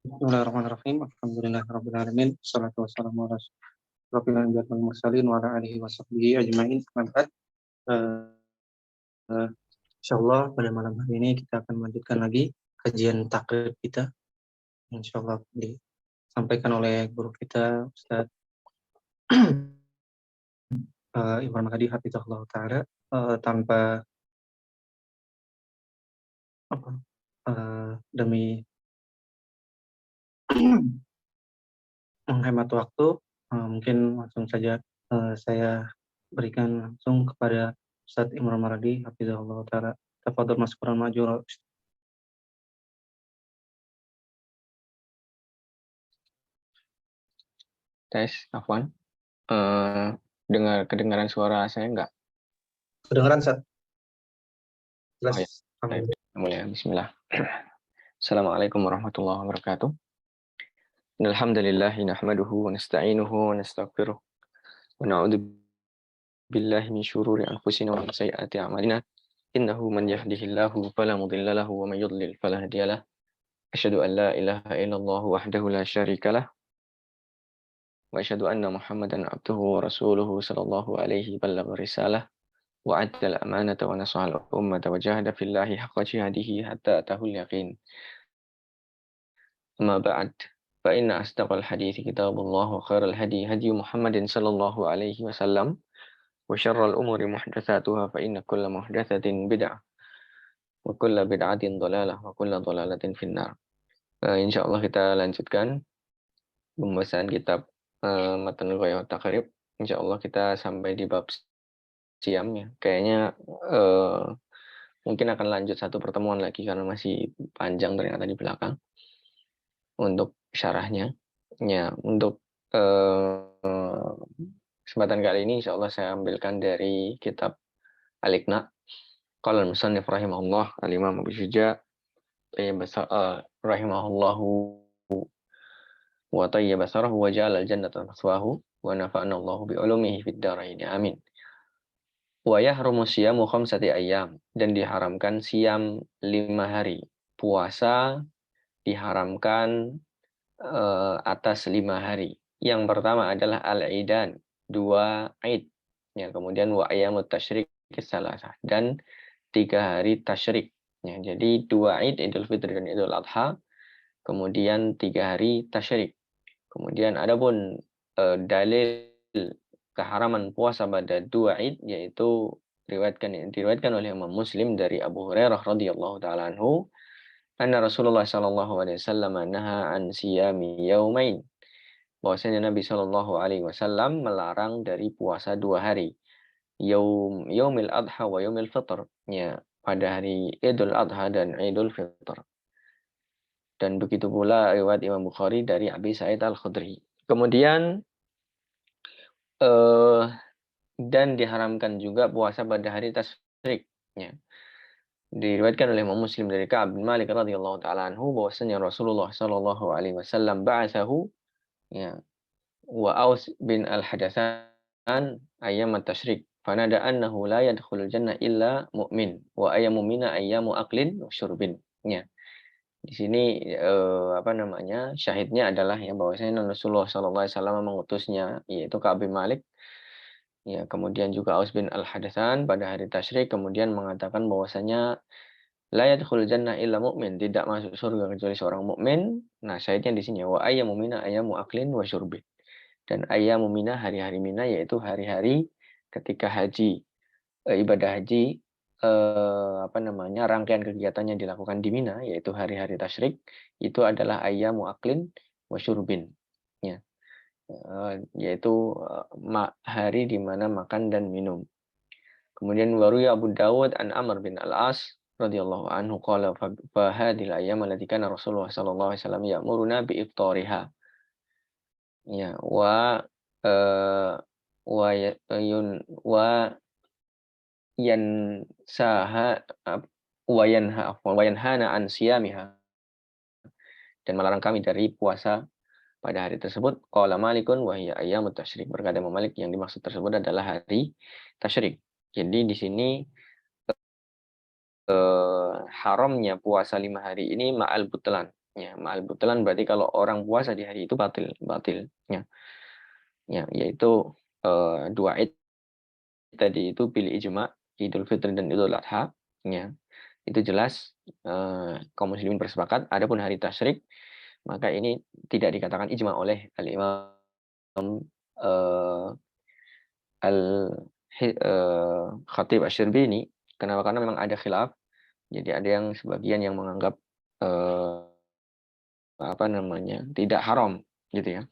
Bismillahirrahmanirrahim. Alhamdulillahirabbil alamin. Wassalatu wassalamu ala asyrofil anbiya'i wal mursalin wa ala alihi washabbihi ajmain. Amma ba'd. Eh, Insyaallah pada malam hari ini kita akan melanjutkan lagi kajian takrib kita. Insyaallah disampaikan oleh guru kita Ustaz Imran Hadi Hafizahullah taala, tanpa apa demi menghemat waktu, mungkin langsung saja saya berikan langsung kepada Ustaz Imran Maradi Hafizahullah taala. Tafadhol maskuran ma'jura. Tes, Afwan. Kedengaran suara saya enggak? Kedengaran, Ustaz? Jelas. Oh ya, baik. Mulai. Bismillah. Assalamualaikum warahmatullahi wabarakatuh. Alhamdulillah nahmaduhu wa nasta'inuhu wa nastaghfiruh wa na'udzu billahi min syururi anfusina wa min sayyiati a'malina. Innahu man yahdihillahu fala mudilla lahu wa man yudlil fala hadiyalah. Asyhadu an la ilaha illallah wahdahu la syarikalah wa asyhadu anna Muhammadan abduhu wa rasuluhu sallallahu alaihi ballagha risalah وأدى الأمانة ونصح الأمة وجاهد في الله حق جهاده حتى أتاه اليقين. أما بعد فإن أصدق الحديث كتاب الله وخير الهدي هدي محمد صلى الله عليه وسلم وشر الأمور محدثاتها فإن كل محدثة بدعة وكل بدعة ضلالة وكل ضلالة في النار. Insya Allah kita lanjutkan pembahasan kitab Matan Ghayat Taqrib. Insya Allah kita sampai di bab siam ya. Kayaknya mungkin akan lanjut satu pertemuan lagi karena masih panjang ternyata di belakang untuk syarahnya. Ya, untuk kesempatan kali ini insya Allah saya ambilkan dari kitab Al-Iqna. Qala al-musannif rahimahullah al-Imam Abu Syuja rahimahullahu wa tayyaba sarahu wa ja'ala al-jannata maswahu wa nafa'ana Allahu bi ulumihi fid dharain. Amin. Wa yahrumu siyamu khamsati ayyam, dan diharamkan siam 5 hari. Puasa diharamkan atas 5 hari. Yang pertama adalah al-idan, 2 Id. Ya, kemudian wa ayyamut tasyrik salasah, dan 3 hari tasyrik. Ya, jadi 2 Id, Idul Fitri dan Idul Adha, kemudian 3 hari tasyrik. Kemudian adapun dalil keharaman puasa pada 2 Id, yaitu diriwayatkan oleh Imam Muslim dari Abu Hurairah radhiyallahu taala anhu, anna Rasulullah sallallahu alaihi wasallam naha an siyami yaumain. Bahwasanya Nabi sallallahu alaihi wasallam melarang dari puasa 2 hari. Yaumil Adha wa yaumil Fitr. Ya, pada hari Idul Adha dan Idul Fitr. Dan begitu pula riwayat Imam Bukhari dari Abi Sa'id Al-Khudri. Kemudian dan diharamkan juga puasa pada hari tasyrik. Ya. Diriwayatkan oleh Imam Muslim dari Ka'ab bin Malik radhiyallahu taala anhu bahwasanya Rasulullah sallallahu alaihi wasallam ba'atsahu, ya, wa Aus bin Al-Hadatsan ayyam at-tasyrik fanada annahu la yadkhulul jannah illa mu'min wa ayyamu mina ayyamu aklin wa syurbin. Ya. Di sini syahidnya adalah ya bahwasanya Rasulullah sallallahu alaihi wasallam mengutusnya yaitu Ka'ab bin Malik, ya, kemudian juga Aus bin Al-Hadatsan pada hari tasyrik, kemudian mengatakan bahwasanya la yadkhulul jannah illa mu'min, tidak masuk surga kecuali seorang mukmin. Nah, syahidnya di sini wa ayyamu mina ayyamu aklin wa syurbin. Dan ayyamu mina, hari-hari mina, yaitu hari-hari ketika haji, ibadah haji, rangkaian kegiatannya dilakukan di Mina, yaitu hari-hari tasyrik, itu adalah ayyamu aklin wa syurbin. Ya. Yaitu hari di mana makan dan minum. Kemudian waruya Abu Dawud an Amr bin Al-As radhiyallahu anhu qala fa hadhil ayyam allati kana Rasulullah sallallahu alaihi wasallam ya'muruna bi iftariha. Ya, wa yansaha wa yanhana an siyamiha, dan melarang kami dari puasa pada hari tersebut. Qala Malikun wa hiya ayyamut tasyrik. Berkata Imam Malik, yang dimaksud tersebut adalah hari tasyrik. Jadi di sini haramnya puasa 5 hari ini ma'al butlan, Ya, ma'al butlan berarti kalau orang puasa di hari itu batil, ya. Ya, yaitu dua id tadi itu pilih ijma, Idul Fitri dan Idul Adha, ya. Itu jelas kaum muslimin bersepakat. Adapun hari tasyrik, maka ini tidak dikatakan ijma oleh al-Imam eh, al Khatib Asy-Syirbini. Kenapa? Karena memang ada khilaf. Jadi ada yang sebagian yang menganggap eh, apa namanya tidak haram gitu ya,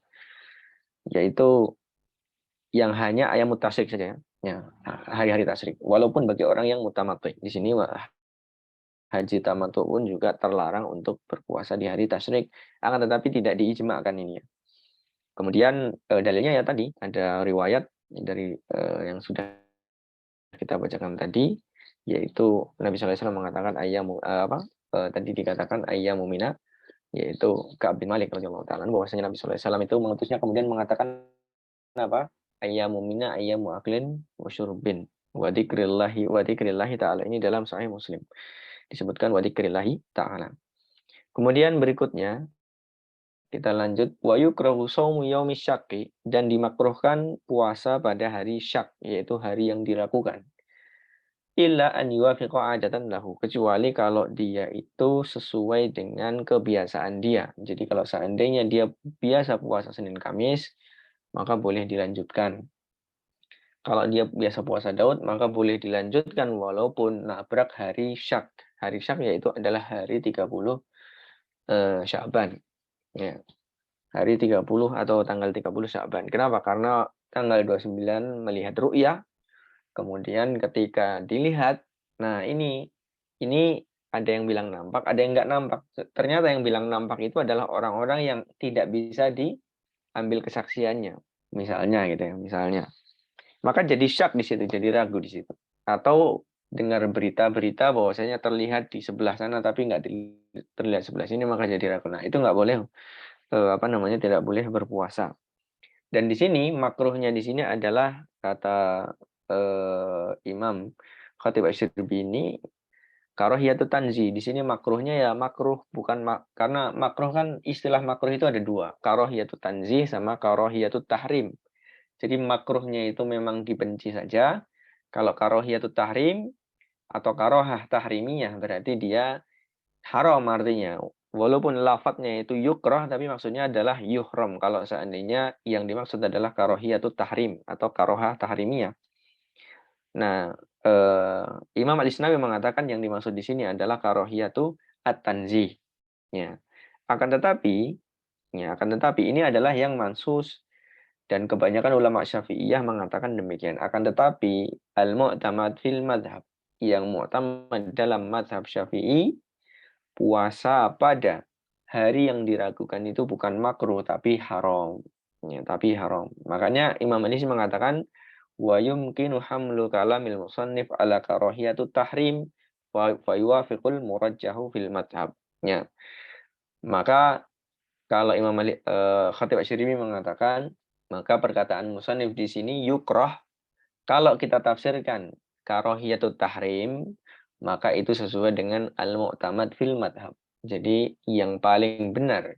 yaitu yang hanya ayam mutasyrik saja ya, hari-hari tasyrik. Walaupun bagi orang yang mutamattu di sini haji tamattu pun juga terlarang untuk berpuasa di hari tasyrik, akan tetapi tidak diijmakan ini ya. Kemudian dalilnya ya tadi ada riwayat dari yang sudah kita bacakan tadi, yaitu Nabi SAW mengatakan tadi dikatakan ayyamu mina, yaitu Ka'ab bin Malik radhiyallahu ta'ala bahwasanya Nabi SAW itu mengutusnya kemudian mengatakan apa? Ayyamu mina ayyamu aklin wa syurbin wa dzikrillahi ta'ala. Ini dalam Sahih Muslim. Disebutkan wa dzikrillahi ta'ala. Kemudian berikutnya kita lanjut wa yukrahu shaumu yaumi syakki, dan dimakruhkan puasa pada hari syak, yaitu hari yang diragukan. Illa an yuwafiqa adatan lahu, kecuali kalau dia itu sesuai dengan kebiasaan dia. Jadi kalau seandainya dia biasa puasa Senin Kamis, maka boleh dilanjutkan. Kalau dia biasa puasa Daud, maka boleh dilanjutkan walaupun nabrak hari syak. Hari syak yaitu adalah hari 30 Sya'ban. Ya. Hari 30 atau tanggal 30 Sya'ban. Kenapa? Karena tanggal 29 melihat ru'yah. Kemudian ketika dilihat, nah ini ada yang bilang nampak, ada yang nggak nampak. Ternyata yang bilang nampak itu adalah orang-orang yang tidak bisa diambil kesaksiannya. Misalnya gitu ya, misalnya. Maka jadi syak di situ, jadi ragu di situ. Atau dengar berita-berita bahwasanya terlihat di sebelah sana tapi nggak terlihat sebelah sini, maka jadi ragu. Nah, itu nggak boleh tidak boleh berpuasa. Dan di sini makruhnya di sini adalah kata Imam Khatib Asy-Syirbini karahiyatut tanzi. Di sini makruhnya ya makruh bukan karena makruh kan istilah makruh itu ada dua, karahiyatut tanzi sama karahiyatut tahrim. Jadi makruhnya itu memang dibenci saja. Kalau karahiyatut tahrim atau karohah tahrimiyah berarti dia haram artinya. Walaupun lafadznya itu yukrah, tapi maksudnya adalah yuhram. Kalau seandainya yang dimaksud adalah karohiyatut tahrim atau karohah tahrimiyah. Nah, Imam Al-Isnawi mengatakan yang dimaksud di sini adalah karohiyatu at-tanzih. Ya. Akan tetapi ini adalah yang mansus, dan kebanyakan ulama Syafi'iyah mengatakan demikian. Akan tetapi al-mu'tamad fil madhab, yang mu'tamad dalam madhab Syafi'i, puasa pada hari yang diragukan itu bukan makruh tapi haram. Ya, tapi haram. Makanya Imam Al-Isnawi mengatakan wa yumkinu hamlu kalamil musannif ala karahiyatut tahrim wa yuwafiqul murajjahu fil madhab. Ya. Maka kalau Khatib Asy-Syirbini mengatakan, maka perkataan musannif di sini yukrah, kalau kita tafsirkan karahiyatut tahrim, maka itu sesuai dengan al-mu'tamad fil madhab. Jadi yang paling benar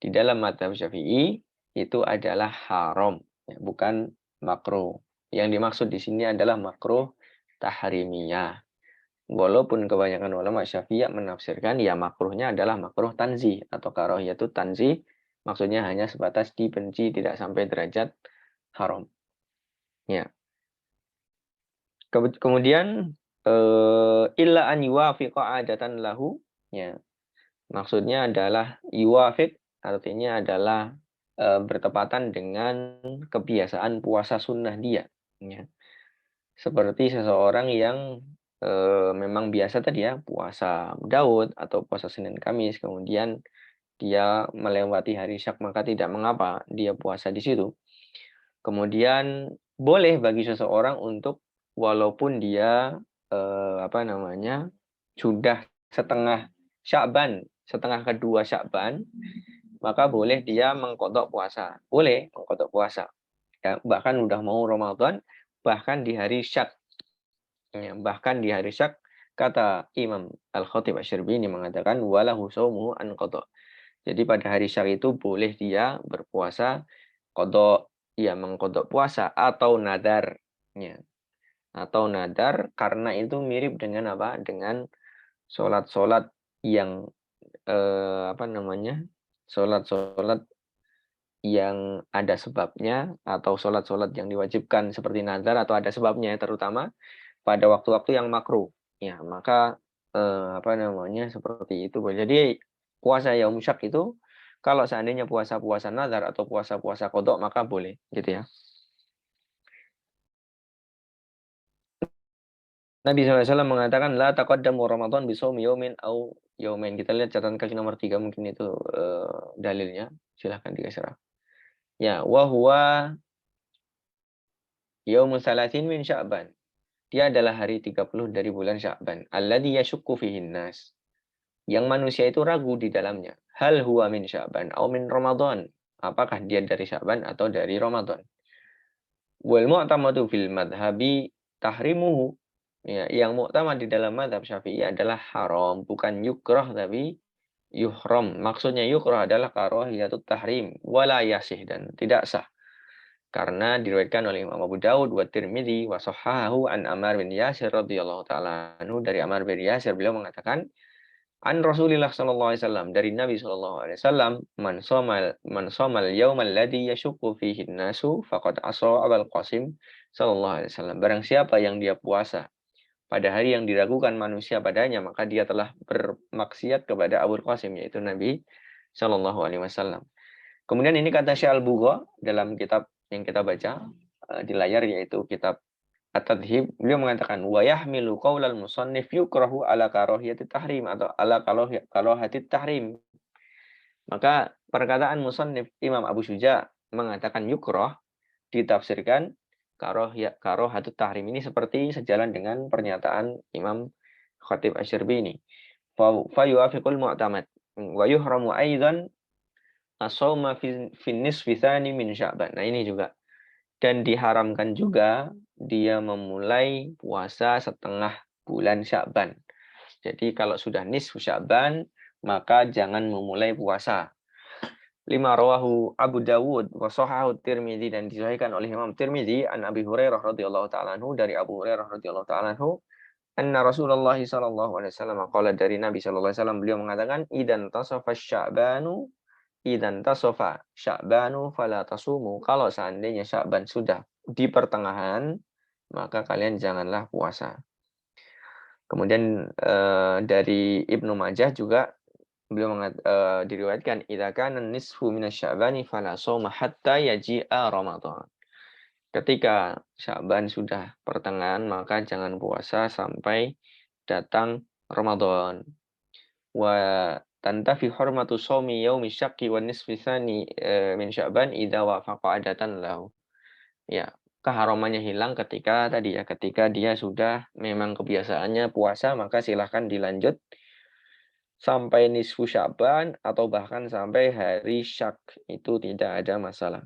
di dalam madhab Syafi'i itu adalah haram, ya, bukan makruh. Yang dimaksud di sini adalah makruh tahrimiyah. Walaupun kebanyakan ulama Syafi'iyah menafsirkan ya makruhnya adalah makruh tanzih atau karahiyatut tanzih, maksudnya hanya sebatas dibenci, tidak sampai derajat haram. Ya. Kemudian illa an yuwafiqa adatan lahu, ya. Maksudnya adalah yuwafiq, artinya adalah bertepatan dengan kebiasaan puasa sunnah dia, ya. Seperti seseorang yang memang biasa tadi ya puasa Daud atau puasa Senin Kamis, kemudian dia melewati hari Syak, maka tidak mengapa dia puasa di situ. Kemudian boleh bagi seseorang untuk walaupun dia sudah setengah Sya'ban, setengah kedua Sya'ban, maka boleh dia mengkodok puasa. Boleh mengkodok puasa. Ya, bahkan udah mau Ramadan, bahkan di hari Syak. Ya, bahkan di hari Syak, kata Imam Al-Khatib Asy-Syirbini mengatakan walahu shaumuhu an qada. Jadi pada hari syak itu boleh dia berpuasa qadha, ya mengqadha puasa atau nadar, ya. Atau nadar karena itu mirip dengan apa? Dengan sholat-sholat yang apa namanya? Sholat-sholat yang ada sebabnya atau sholat-sholat yang diwajibkan seperti nazar atau ada sebabnya, terutama pada waktu-waktu yang makruh. Ya, maka apa namanya seperti itu. Jadi puasa yaum syak itu kalau seandainya puasa-puasa nazar atau puasa-puasa qadha maka boleh, gitu ya. Nabi SAW mengatakan la taqaddamu Ramadan bisawmi yaumin au yaumain. Kita lihat catatan kaki nomor 3 mungkin itu dalilnya. Silahkan dikasih. Ya, wa huwa yaumu salasin min Sya'ban. Dia adalah hari 30 dari bulan Sya'ban. Alladzi yashukku fihin nas. Yang manusia itu ragu di dalamnya. Hal huwa min Sya'ban au min Ramadan. Apakah dia dari Sya'ban atau dari Ramadan? Wal mu'tamadu fil madhabi tahrimuhu. Ya, yang mu'tamad di dalam madhab Syafi'i adalah haram, bukan yukrah tapi yuhram. Maksudnya yukrah adalah karahiyatut tahrim wala yasih dan tidak sah. Karena diriwayatkan oleh Imam Abu Daud wa Tirmidzi wa sahahahu an Ammar bin Yasir radhiyallahu taala anhu, dari Ammar bin Yasir, beliau mengatakan an Rasulillah sallallahu alaihi wasallam, dari Nabi sallallahu alaihi wasallam, man shamal yaumal ladzi yashukku fihi an-nasu faqad asa Abul Qasim sallallahu alaihi wasallam. Barang siapa yang dia puasa pada hari yang diragukan manusia padanya, maka dia telah bermaksiat kepada Abul Qasim, yaitu Nabi sallallahu alaihi wasallam. Kemudian ini kata Syekh Al-Bugha dalam kitab yang kita baca di layar, yaitu kitab At-Tadhib. Beliau mengatakan wa yahmilu qaulal musannif yukrahu ala karahiyati tahrim atau ala karahati tahrim. Maka perkataan musannif Imam Abu Syuja mengatakan yukrah ditafsirkan karahatut tahrim ini seperti sejalan dengan pernyataan Imam Khatib Asy-Syarbini. Fa yuwafiqul mu'tamad wa yuhramu aidan as-shauma fi nisfi tsani min Sya'ban. Nah, ini juga. Dan diharamkan juga dia memulai puasa setengah bulan Sya'ban. Jadi kalau sudah nisfu Sya'ban, maka jangan memulai puasa. Lima rawahu Abu Dawud wa sahahu Tirmidzi, dan disahihkan oleh Imam Tirmidzi an Abi Hurairah radhiyallahu taala anhu, dari Abu Hurairah radhiyallahu taala anhu, anna Rasulullah sallallahu alaihi wasallam qala, dari Nabi sallallahu alaihi wasallam beliau mengatakan idan tasafa Sya'banu idan tasofa Sya'banu fala tasumu. Kalau seandainya Sya'ban sudah di pertengahan, maka kalian janganlah puasa. Kemudian dari Ibnu Majah juga beliau diriwayatkan idza kana nisfu minasy-Sya'bani fala shauma hatta yaji'a Ramadan. Ketika Sya'ban sudah pertengahan, maka jangan puasa sampai datang Ramadan. Wa tantafi hurmatu shaumi yaumi syakki wa nisfi tsani min Sya'ban idza wafaqa adatan lahu. Ya, keharamannya hilang ketika tadi ya, ketika dia sudah memang kebiasaannya puasa, maka silahkan dilanjut sampai nisfu Sya'ban atau bahkan sampai hari syak, itu tidak ada masalah.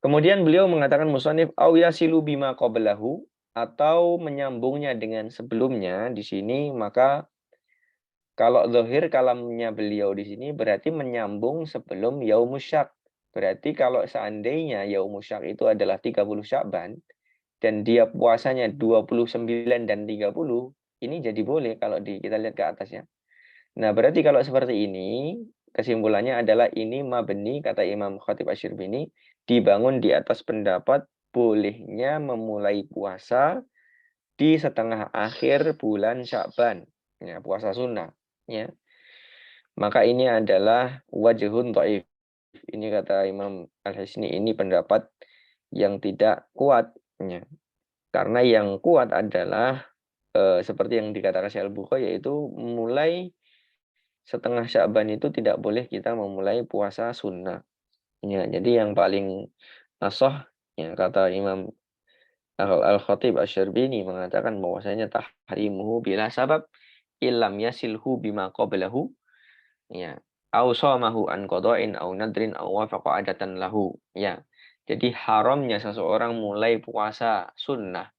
Kemudian beliau mengatakan musannif au yasilu bima qablahu, atau menyambungnya dengan sebelumnya di sini, maka kalau zahir kalamnya beliau di sini berarti menyambung sebelum Yaumus Syak. Berarti kalau seandainya Yaumus Syak itu adalah 30 Sya'ban dan dia puasanya 29 dan 30, ini jadi boleh kalau kita lihat ke atasnya. Nah, berarti kalau seperti ini, kesimpulannya adalah ini mabni, kata Imam Khatib Asy-Syirbini, dibangun di atas pendapat bolehnya memulai puasa di setengah akhir bulan Sya'ban. Ya, puasa sunnah. Ya, maka ini adalah wajhun dhaif. Ini kata Imam Al-Hisni, ini pendapat yang tidak kuat, ya. Karena yang kuat adalah seperti yang dikatakan Syekh Al-Bukhari, yaitu mulai setengah Sya'ban itu tidak boleh kita memulai puasa sunnah. Ya, jadi yang paling ashah, ya, kata Imam Al-Khatib Asy-Syarbini mengatakan bahwasanya tahrimuhu bila sabab illam yasilhu bima qablahu, ya, au shamahu an qada'in au nadrin au wafaqa adatan lahu, ya. Jadi haramnya seseorang mulai puasa sunnah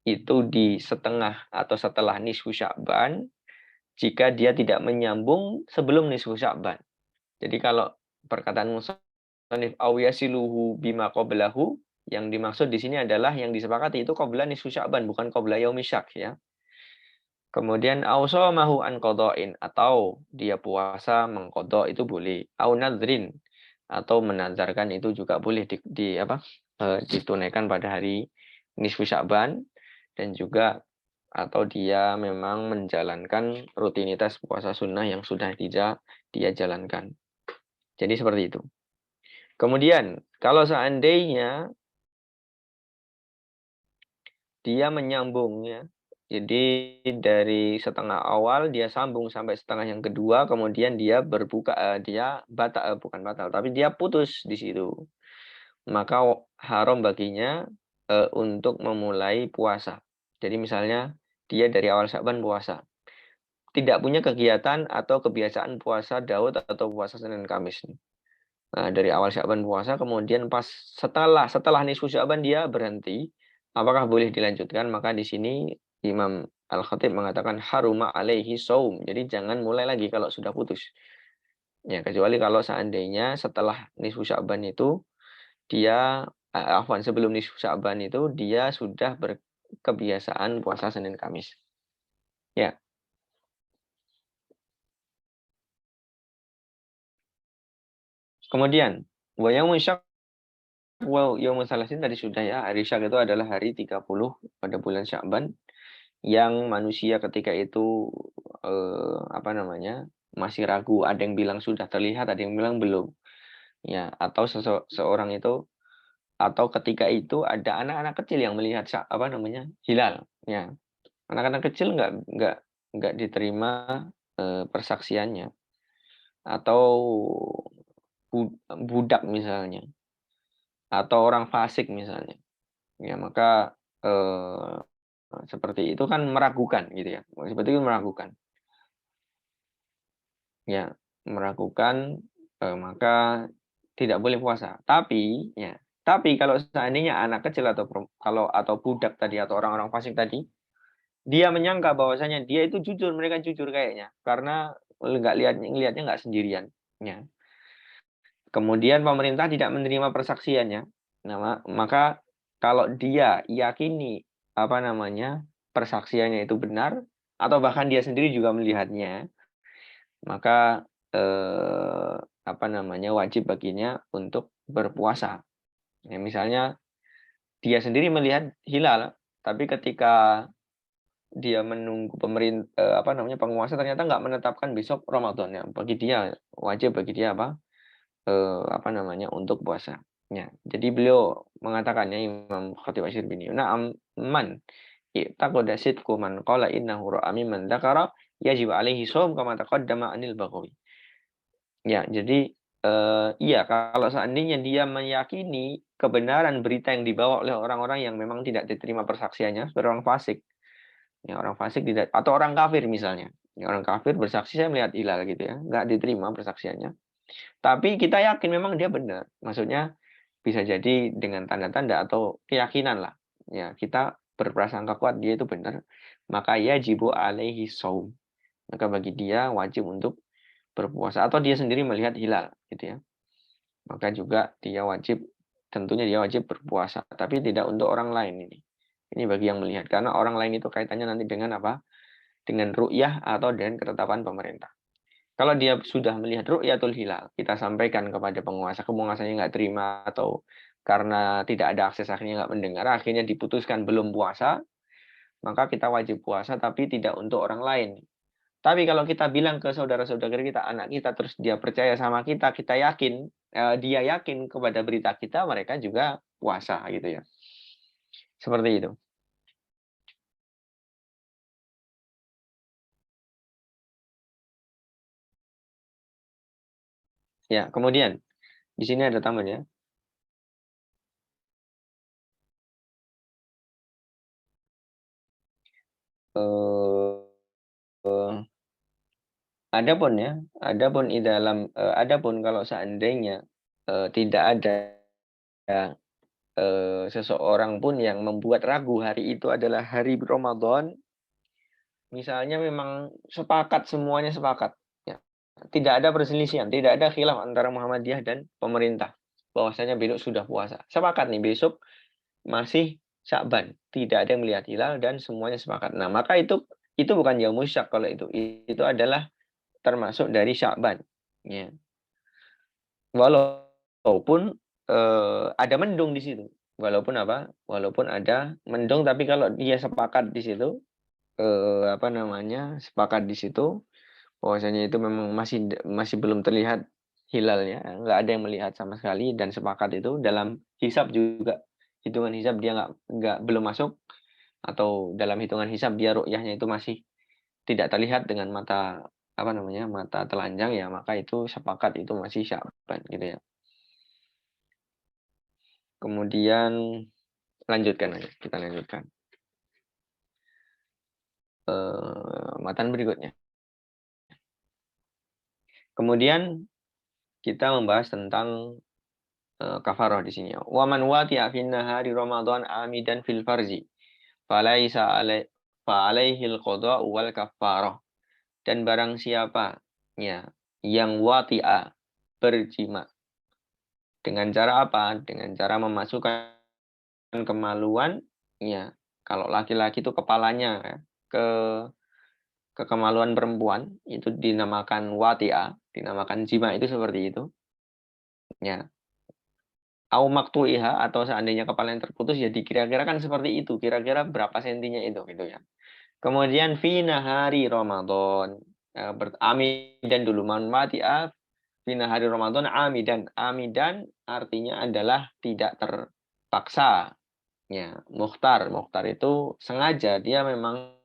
itu di setengah atau setelah nisfu Sya'ban jika dia tidak menyambung sebelum nisfu Sya'ban. Jadi kalau perkataan musannif aw yasiluhu bima qablahu, yang dimaksud di sini adalah yang disepakati itu qabla nisfu Sya'ban, bukan qabla yaumi syak ya. Kemudian au shamahu an qada'in, atau dia puasa mengqadha itu boleh. Au nadrin, atau menazarkan itu juga boleh ditunaikan pada hari nisfu Sya'ban, dan juga atau dia memang menjalankan rutinitas puasa sunnah yang sudah dia jalankan. Jadi seperti itu. Kemudian kalau seandainya dia menyambung ya, jadi dari setengah awal dia sambung sampai setengah yang kedua, kemudian dia berbuka, dia batal, bukan batal, tapi dia putus di situ. Maka haram baginya untuk memulai puasa. Jadi misalnya dia dari awal Sya'ban puasa, tidak punya kegiatan atau kebiasaan puasa Daud atau puasa Senin Kamis. Nah, dari awal Sya'ban puasa, kemudian pas setelah nisfu Sya'ban dia berhenti. Apakah boleh dilanjutkan? Maka di sini Imam Al-Khatib mengatakan haruma alaihi saum. Jadi jangan mulai lagi kalau sudah putus. Ya, kecuali kalau seandainya setelah nisfu Sya'ban itu dia sebelum nisfu Sya'ban itu dia sudah berkebiasaan puasa Senin Kamis. Ya. Kemudian wa yaumun syak wa yaumun salasin tadi sudah ya. Hari syak itu adalah hari 30 pada bulan Sya'ban, yang manusia ketika itu masih ragu, ada yang bilang sudah terlihat, ada yang bilang belum. Ya, atau seorang itu, atau ketika itu ada anak-anak kecil yang melihat hilal. Ya, anak-anak kecil nggak diterima persaksiannya, atau budak misalnya, atau orang fasik misalnya. Ya, maka seperti itu kan meragukan gitu ya. Seperti itu meragukan. Ya, meragukan, maka tidak boleh puasa. Tapi kalau seandainya anak kecil atau budak tadi atau orang-orang fasik tadi, dia menyangka bahwasanya dia itu jujur, mereka jujur kayaknya, karena ngelihatnya nggak sendirian. Ya. Kemudian pemerintah tidak menerima persaksiannya. Nah, maka kalau dia yakini persaksiannya itu benar, atau bahkan dia sendiri juga melihatnya, maka wajib baginya untuk berpuasa. Ya, misalnya dia sendiri melihat hilal, tapi ketika dia menunggu penguasa ternyata nggak menetapkan besok Ramadan, ya, bagi dia wajib bagi dia untuk puasa. Ya, jadi beliau mengatakannya, Imam Khatib Asy-Syirbini, na'am man i'taqada sidqu man qala innahu ra'a mimman dzakara yajib alaihi shaum kama taqaddama anil Baghawi. Ya, jadi iya, kalau seandainya dia meyakini kebenaran berita yang dibawa oleh orang-orang yang memang tidak diterima persaksiannya, seperti orang fasik. Ya, orang fasik tidak, atau orang kafir misalnya. Ya, orang kafir bersaksi saya melihat hilal gitu ya, nggak diterima persaksiannya. Tapi kita yakin memang dia benar. Maksudnya bisa jadi dengan tanda-tanda atau keyakinan lah. Ya, kita berprasangka kuat dia itu benar. Maka yajibu alaihi shaum. Maka bagi dia wajib untuk berpuasa, atau dia sendiri melihat hilal gitu ya, maka juga tentunya dia wajib berpuasa, tapi tidak untuk orang lain. Ini bagi yang melihat, karena orang lain itu kaitannya nanti dengan apa, dengan ru'yah atau dengan ketetapan pemerintah. Kalau dia sudah melihat ru'yatul hilal, kita sampaikan kepada penguasanya nggak terima, atau karena tidak ada akses akhirnya nggak mendengar, akhirnya diputuskan belum puasa, maka kita wajib puasa, tapi tidak untuk orang lain. Tapi kalau kita bilang ke saudara-saudara kita, anak kita, terus dia percaya sama kita, kita yakin, dia yakin kepada berita kita, mereka juga puasa gitu ya. Seperti itu. Ya, kemudian di sini ada tambahan ya. Adapun kalau seandainya tidak ada seseorang pun yang membuat ragu hari itu adalah hari Ramadan, misalnya memang semuanya sepakat, ya, tidak ada perselisihan, tidak ada khilaf antara Muhammadiyah dan pemerintah bahwasanya besok sudah puasa. Sepakat nih besok masih Sya'ban, tidak ada yang melihat hilal dan semuanya sepakat. Nah, maka itu bukan Yaumus Syak kalau itu. Itu adalah termasuk dari Sya'ban. Ya. Walaupun ada mendung di situ. Walaupun apa? Walaupun ada mendung, tapi kalau dia sepakat di situ, apa namanya? Sepakat di situ, bahwasanya itu memang masih masih belum terlihat hilalnya, nggak ada yang melihat sama sekali dan sepakat itu dalam hisab juga, hitungan hisab dia nggak belum masuk atau dalam hitungan hisab dia ru'yahnya itu masih tidak terlihat dengan mata apa namanya mata telanjang ya maka itu sepakat itu masih Sya'ban gitu ya. Kemudian lanjutkan aja kita lanjutkan matan berikutnya. Kemudian kita membahas tentang kafarah di sini. Wa man wati'a fin nahari Ramadan amidan fil farji falaisa alaihi al-qada'u wal kafarah. Dan barang siapa ya yang wati'a berjima dengan cara apa? Dengan cara memasukkan kemaluan ya. Kalau laki-laki itu kepalanya ya, ke kemaluan perempuan itu dinamakan wati'a, dinamakan jima itu seperti itu. Ya, au maktu'iha atau seandainya kepala yang terputus ya dikira-kira kan seperti itu, kira-kira berapa sentinya itu gitu ya. Kemudian fi nahari Ramadan amidan dulu man mati'a fi nahari Ramadan amidan artinya adalah tidak terpaksa ya. Mukhtar itu sengaja dia memang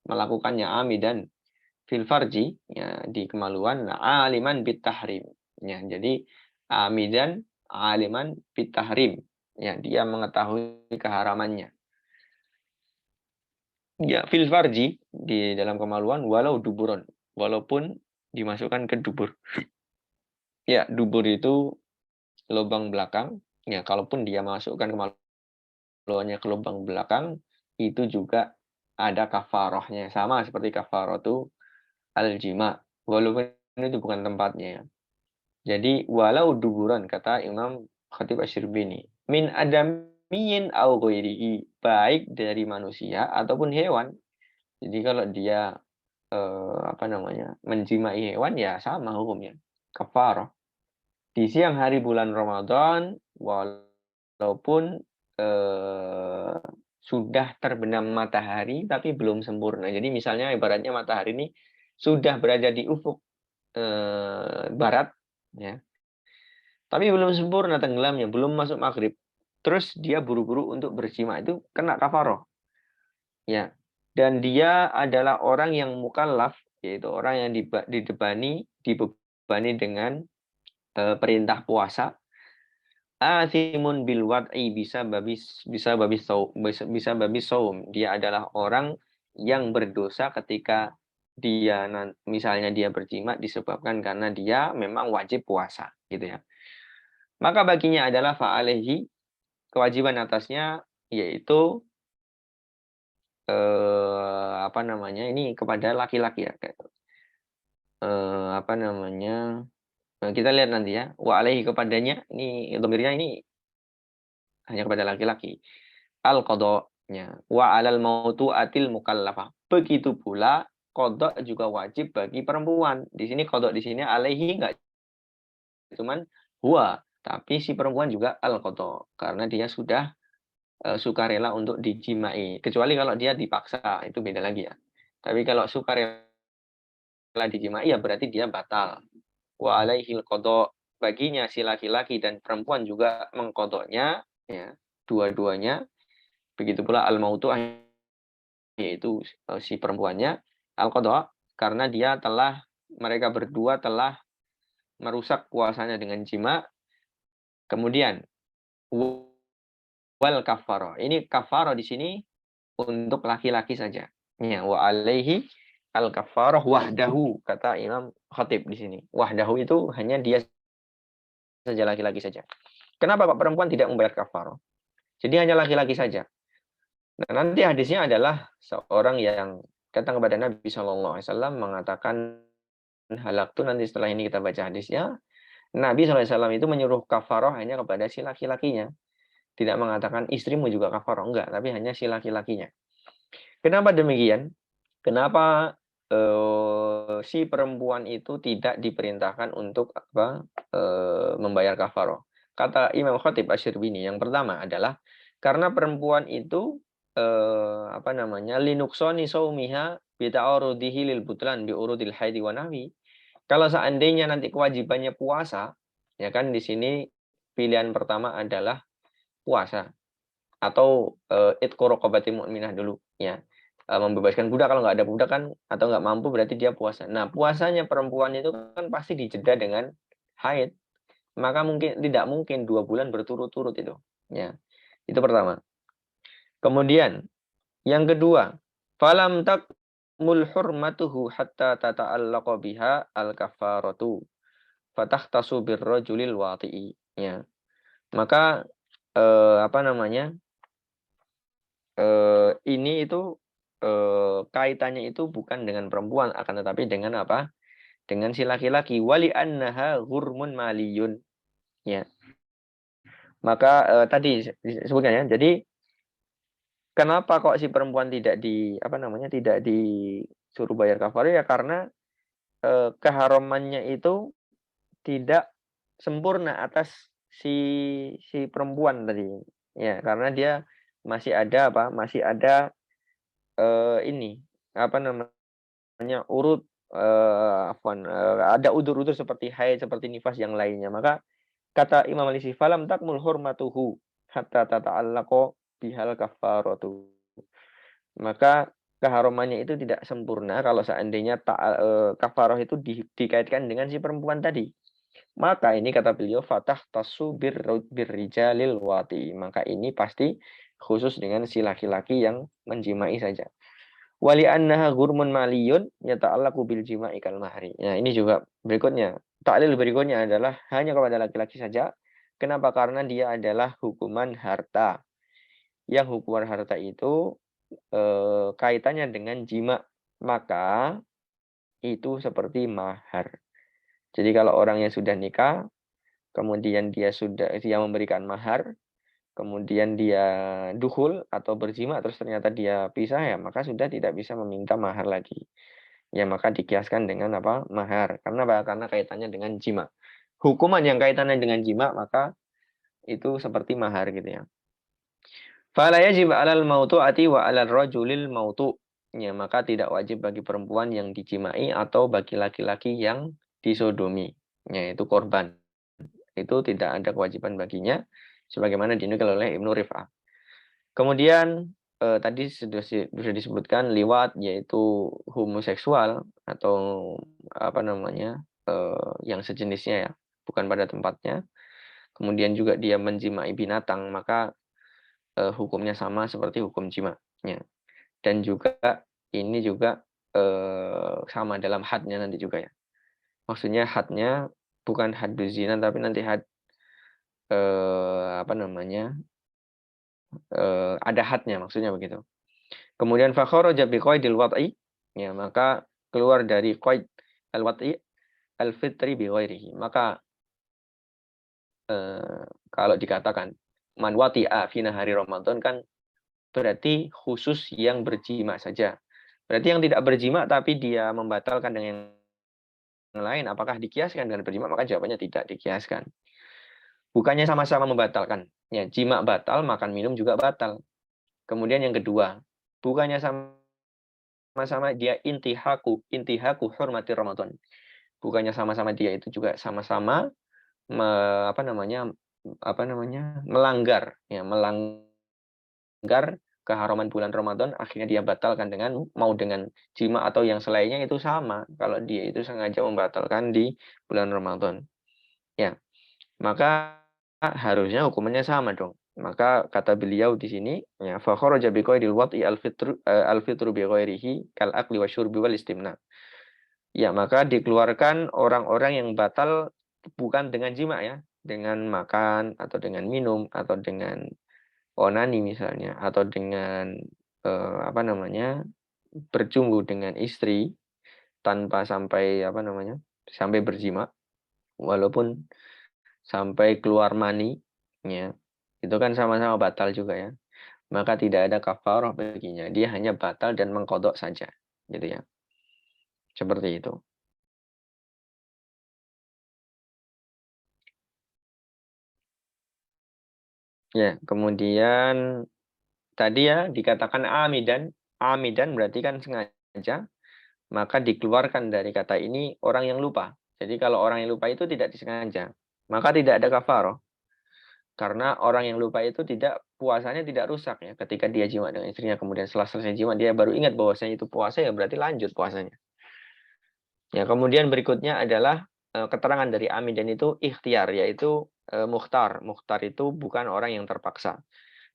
melakukannya amidan fil farji ya di kemaluan aliman bit tahrim ya. Jadi amidan aliman bit tahrim ya dia mengetahui keharamannya ya fil farji di dalam kemaluan walau duburon walaupun dimasukkan ke dubur ya. Dubur itu lubang belakang ya, kalaupun dia masukkan kemaluannya ke lubang belakang itu juga ada kafarohnya sama seperti kafarotu al-jima walaupun itu bukan tempatnya ya. Jadi walau duburan kata Imam Khatib Asy-Syirbini min adamiyin au ghairihi baik dari manusia ataupun hewan. Jadi kalau dia apa namanya menjimai hewan ya sama hukumnya kafarah di siang hari bulan Ramadan walaupun sudah terbenam matahari tapi belum sempurna. Jadi misalnya ibaratnya matahari ini sudah berada di ufuk barat ya. Tapi belum sempurna tenggelamnya, belum masuk maghrib. Terus dia buru-buru untuk berjima itu kena kafaroh. Ya. Dan dia adalah orang yang mukallaf, yaitu orang yang dibebani dengan perintah puasa. Athimun bil wad'i bisa babis saum. Dia adalah orang yang berdosa ketika dia misalnya dia berjima disebabkan karena dia memang wajib puasa gitu ya. Maka baginya adalah fa'alehi kewajiban atasnya yaitu apa namanya ini kepada laki-laki ya apa namanya kita lihat nanti ya wa alaihi kepadanya ini dhamirnya ini hanya kepada laki-laki al qadanya wa alal mautu atil mukallafah begitu pula qada juga wajib bagi perempuan di sini qada di sini alaihi enggak cuman huwa tapi si perempuan juga al qada karena dia sudah sukarela untuk dijimai kecuali kalau dia dipaksa itu beda lagi ya. Tapi kalau sukarela dijimai ya berarti dia batal. Wa alaihil qada baginya si laki-laki dan perempuan juga mengkodoknya ya dua-duanya. Begitu pula al mautu yaitu si perempuannya al qada karena mereka berdua telah merusak puasanya dengan jima. Kemudian wal kafarah. Ini kafarah di sini untuk laki-laki saja. Ya, wa alaihi al kafarah wahdahu kata Imam Khatib di sini. Wahdahu itu hanya dia saja laki-laki saja. Kenapa Pak perempuan tidak membayar kafarah? Jadi hanya laki-laki saja. Nah, nanti hadisnya adalah seorang yang datang kepada Nabi SAW mengatakan halaktu, nanti setelah ini kita baca hadisnya, Nabi SAW itu menyuruh kafaroh hanya kepada si laki-lakinya. Tidak mengatakan istrimu juga kafaroh, enggak, tapi hanya si laki-lakinya. Kenapa demikian? Kenapa si perempuan itu tidak diperintahkan untuk membayar kafaroh? Kata Imam Khatib Asy-Syirbini, yang pertama adalah karena perempuan itu linuksoni saumiha bita'arudihi lil butlan bi urudil haidi wa nahwi. Kalau seandainya nanti kewajibannya puasa, ya kan di sini pilihan pertama adalah puasa atau itqu raqabati mu'minah dulu ya. Membebaskan budak, kalau nggak ada budak kan atau nggak mampu berarti dia puasa. Nah, puasanya perempuan itu kan pasti dijeda dengan haid. Maka tidak mungkin 2 bulan berturut-turut itu. Ya, itu pertama. Kemudian yang kedua, falam takmul hurmatuhu hatta tata'allaqa biha al-kafaratu fatahtasu birrajulil wati'i. Ya. Maka ini itu kaitannya itu bukan dengan perempuan, akan tetapi dengan apa? Dengan si laki-laki. Wali annaha ghurmun maliyun. Ya. Maka tadi disebutkan ya. Jadi kenapa kok si perempuan tidak disuruh bayar kafarah, ya karena keharamannya itu tidak sempurna atas si perempuan tadi. Ya, karena dia masih ada ini urut ada udur-udur seperti haid, seperti nifas yang lainnya. Maka kata Imam Al-Lisi, falam takmul hurmatuhu hatta tata'allaqo bihal kafaratu. Maka keharumannya itu tidak sempurna kalau seandainya kafaroh itu dikaitkan dengan si perempuan tadi. Maka ini kata beliau fatah tasu birrijalil wati. Maka ini pasti khusus dengan si laki-laki yang menjimai saja. Wali annaha ghurmun maliyun yata'allaqu bil jima'i kal mahri. Nah, ini juga berikutnya. Taklil berikutnya adalah hanya kepada laki-laki saja. Kenapa? Karena dia adalah hukuman harta. Yang hukuman harta itu kaitannya dengan jima. Maka itu seperti mahar. Jadi kalau orang yang sudah nikah, kemudian dia memberikan mahar, kemudian dia dukhul atau berjima, terus ternyata dia pisah, ya maka sudah tidak bisa meminta mahar lagi. Ya maka dikiaskan dengan apa? Mahar. Karena apa? Karena kaitannya dengan jima. Hukuman yang kaitannya dengan jima maka itu seperti mahar gitu ya. Fala yajib 'alal mautu'ati wa 'alal rajulil mautu'. Ya, maka tidak wajib bagi perempuan yang dijimai atau bagi laki-laki yang disodomi. Yaitu korban. Itu tidak ada kewajiban baginya sebagaimana dinukil oleh Ibnu Rif'ah. Kemudian tadi sudah disebutkan liwat, yaitu homoseksual atau yang sejenisnya ya, bukan pada tempatnya. Kemudian juga dia menjimai binatang, maka hukumnya sama seperti hukum jima. Ya. Dan juga ini juga sama dalam hadnya nanti juga ya. Maksudnya hadnya bukan had zina, tapi nanti had ada hadnya, maksudnya begitu. Kemudian fakharaja biqaidil wat'i, ya maka keluar dari qaid al-wat'i al-fitri bi ghairihi. Maka kalau dikatakan man wati'a fi nahari Ramadan kan berarti khusus yang berjima saja. Berarti yang tidak berjima tapi dia membatalkan dengan yang lain, apakah dikiaskan dengan berjima? Maka jawabannya tidak dikiaskan. Bukannya sama-sama membatalkan. Ya, jima batal, makan minum juga batal. Kemudian yang kedua, bukannya sama-sama dia intihaku hurmati Ramadan. Bukannya sama-sama dia itu juga sama-sama melanggar keharaman bulan Ramadan, akhirnya dia batalkan dengan jima atau yang selainnya, itu sama kalau dia itu sengaja membatalkan di bulan Ramadan. Ya. Maka harusnya hukumannya sama dong. Maka kata beliau di sini, ya fa kharaja bi qaidil wat'i al-fitru bi ghairihi kal akli wasyurbi wal istimna. Ya, maka dikeluarkan orang-orang yang batal bukan dengan jima ya, dengan makan atau dengan minum atau dengan onani misalnya, atau dengan berjumbu dengan istri, tanpa sampai apa namanya? Sampai berjima, walaupun sampai keluar mani, ya. Itu kan sama-sama batal juga ya. Maka tidak ada kafarah baginya. Dia hanya batal dan mengkodok saja, gitu ya. Seperti itu. Ya, kemudian tadi ya dikatakan amidan. Amidan berarti kan sengaja, maka dikeluarkan dari kata ini orang yang lupa. Jadi kalau orang yang lupa itu tidak disengaja, maka tidak ada kafarah. Karena orang yang lupa itu tidak puasanya tidak rusak ya. Ketika dia jima dengan istrinya kemudian setelah selesai jima dia baru ingat bahwasanya itu puasa ya berarti lanjut puasanya. Ya, kemudian berikutnya adalah keterangan dari amidan itu ikhtiar yaitu mukhtar. Mukhtar itu bukan orang yang terpaksa.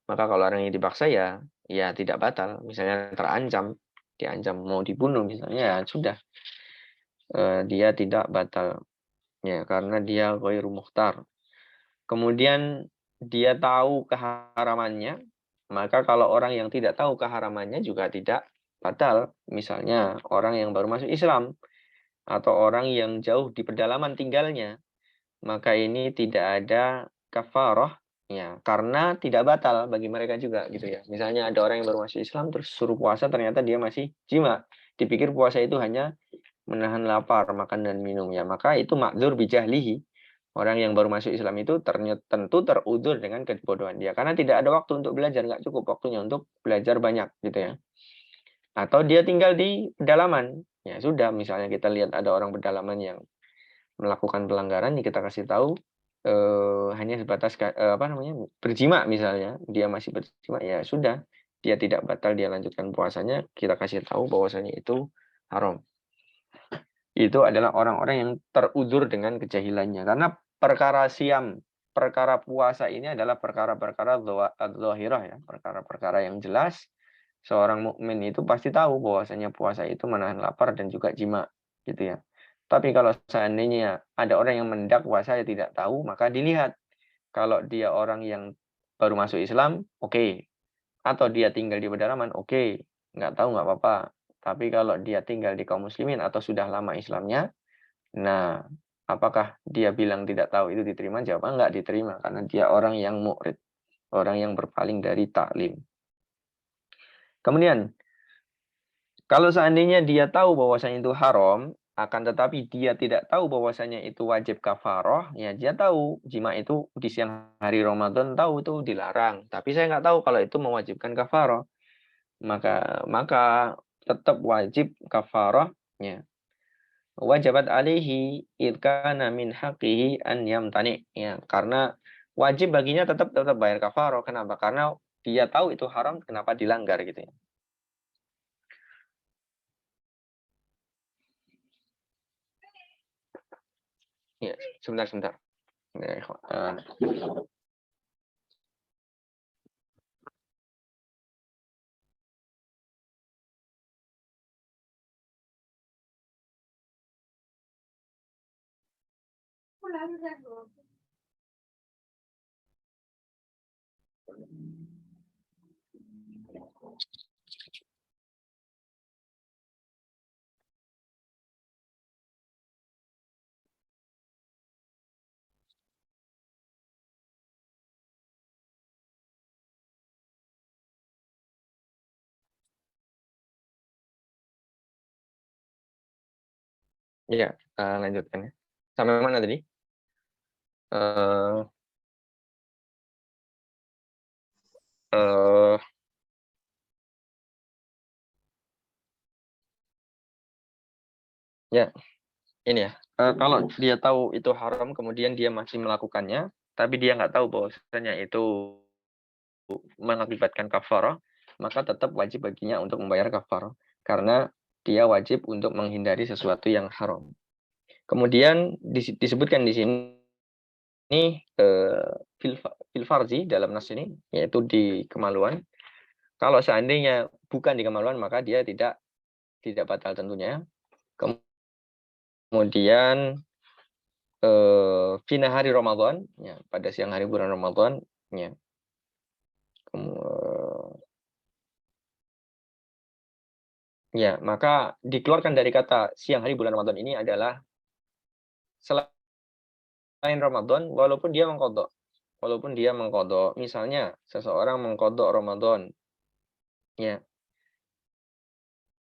Maka kalau orang yang dipaksa ya tidak batal. Misalnya terancam, diancam mau dibunuh misalnya ya sudah dia tidak batal ya karena dia ghairu mukhtar. Kemudian dia tahu keharamannya, maka kalau orang yang tidak tahu keharamannya juga tidak batal. Misalnya orang yang baru masuk Islam atau orang yang jauh di pedalaman tinggalnya, maka ini tidak ada kafarah ya karena tidak batal bagi mereka juga gitu ya. Misalnya ada orang yang baru masuk Islam terus suruh puasa ternyata dia masih jima. Dipikir puasa itu hanya menahan lapar, makan dan minum ya, maka itu makdzur bijahlihi. Orang yang baru masuk Islam itu tentu terudzur dengan kebodohan dia karena tidak ada waktu untuk belajar, nggak cukup waktunya untuk belajar banyak gitu ya. Atau dia tinggal di pedalaman. Ya sudah, misalnya kita lihat ada orang pedalaman yang melakukan pelanggaran, ya kita kasih tahu hanya sebatas apa namanya berjima misalnya, dia masih berjima ya sudah, dia tidak batal, dia lanjutkan puasanya, kita kasih tahu bahwasanya itu haram. Itu adalah orang-orang yang terudzur dengan kejahilannya. Karena perkara siam, perkara puasa ini adalah perkara-perkara dzahirah ya, perkara-perkara yang jelas. Seorang mukmin itu pasti tahu bahwasanya puasa itu menahan lapar dan juga jima, gitu ya. Tapi kalau seandainya ada orang yang mendak puasa ya tidak tahu, maka dilihat. Kalau dia orang yang baru masuk Islam, oke. Atau dia tinggal di pedalaman, oke. Nggak tahu nggak apa-apa. Tapi kalau dia tinggal di kaum muslimin atau sudah lama Islamnya, nah, apakah dia bilang tidak tahu itu diterima? Jawaban nggak diterima karena dia orang yang mu'rid, orang yang berpaling dari taklim. Kemudian, kalau seandainya dia tahu bahwasanya itu haram, akan tetapi dia tidak tahu bahwasanya itu wajib kafaroh, ya dia tahu jima itu di siang hari Ramadan tahu itu dilarang. Tapi saya nggak tahu kalau itu mewajibkan kafaroh. Maka tetap wajib kafarohnya. Wajabat alaihi idkana min haqqihi an yamtani ya karena wajib baginya tetap bayar kafarah. Kenapa? Karena dia tahu itu haram, kenapa dilanggar gitu ya. Ya, sebentar. Ya, ya, lanjutkan ya. Sampai mana tadi? Eh eh ya, ini ya. Kalau dia tahu itu haram, kemudian dia masih melakukannya, tapi dia nggak tahu bahwasanya itu mengakibatkan kafarah, maka tetap wajib baginya untuk membayar kafarah karena dia wajib untuk menghindari sesuatu yang haram. Kemudian disebutkan di sini fil farzi dalam nas ini yaitu di kemaluan. Kalau seandainya bukan di kemaluan maka dia tidak batal tentunya. Kemudian fina hari Ramadan ya pada siang hari bulan Ramadan ya. Ya, maka dikeluarkan dari kata siang hari bulan Ramadan ini adalah selain Ramadan, walaupun dia mengkodok. Walaupun dia mengkodok. Misalnya, seseorang mengkodok Ramadan. Ya,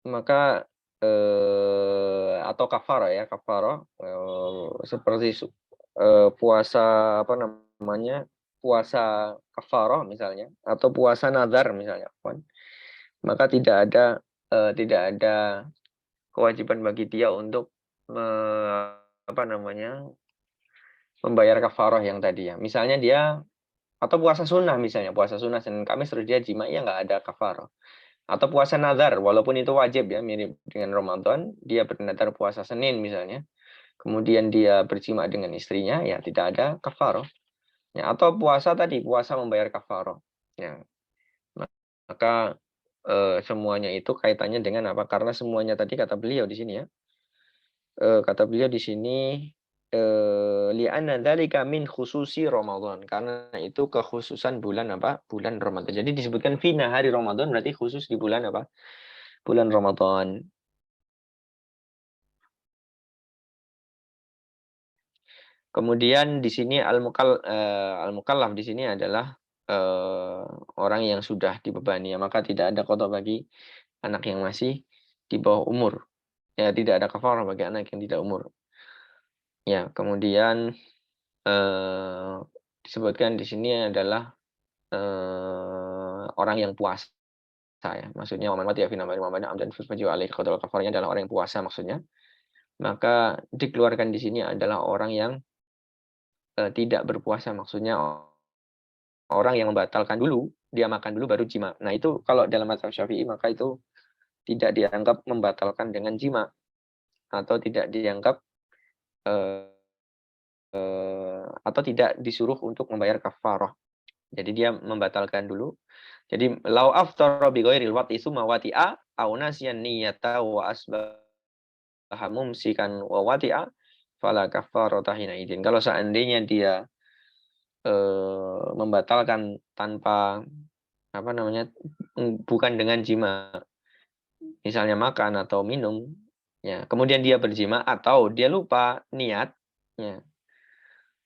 maka atau kafaro ya, kafaro seperti puasa apa namanya? Puasa kafaro misalnya atau puasa nazar misalnya, maka tidak ada kewajiban bagi dia untuk apa namanya? Membayar kafaroh yang tadi ya. Misalnya dia atau puasa sunnah misalnya, puasa sunnah Senin Kamis terus dia jima ya nggak ada kafaroh. Atau puasa nazar walaupun itu wajib ya, mirip dengan Ramadan, dia bernazar puasa Senin misalnya. Kemudian dia berjima dengan istrinya ya tidak ada kafaroh. Ya, atau puasa tadi, puasa membayar kafaroh. Ya, maka semuanya itu kaitannya dengan apa? Karena semuanya tadi kata beliau di sini ya. Kata beliau di sini li'anna dzalika min khususi Ramadan. Karena itu kekhususan bulan apa? Bulan Ramadan. Jadi disebutkan fi nahari Ramadan berarti khusus di bulan apa? Bulan Ramadan. Kemudian di sini al-mukallaf di sini adalah orang yang sudah dibebani, ya, maka tidak ada qada bagi anak yang masih di bawah umur. Ya, tidak ada kafarah bagi anak yang tidak umur. Ya, kemudian eh, disebutkan di sini adalah orang yang puasa ya. Maksudnya waman mati fi namari Muhammadin amdan fajru alaihi qadal kafarahnya adalah orang yang puasa maksudnya. Maka dikeluarkan di sini adalah orang yang tidak berpuasa maksudnya orang yang membatalkan dulu, dia makan dulu baru jima. Nah, itu kalau dalam mazhab Syafi'i maka itu tidak dianggap membatalkan dengan jima atau tidak dianggap eh, atau tidak disuruh untuk membayar kafarah. Jadi dia membatalkan dulu. Jadi lau aftara bi ghairil wati summa wati'a au nasiyan niyata wa asbaha mumsikan wa wati'a fala kafarata hina idin. Kalau seandainya dia membatalkan tanpa apa namanya bukan dengan jima, misalnya makan atau minum, ya kemudian dia berjima atau dia lupa niat, ya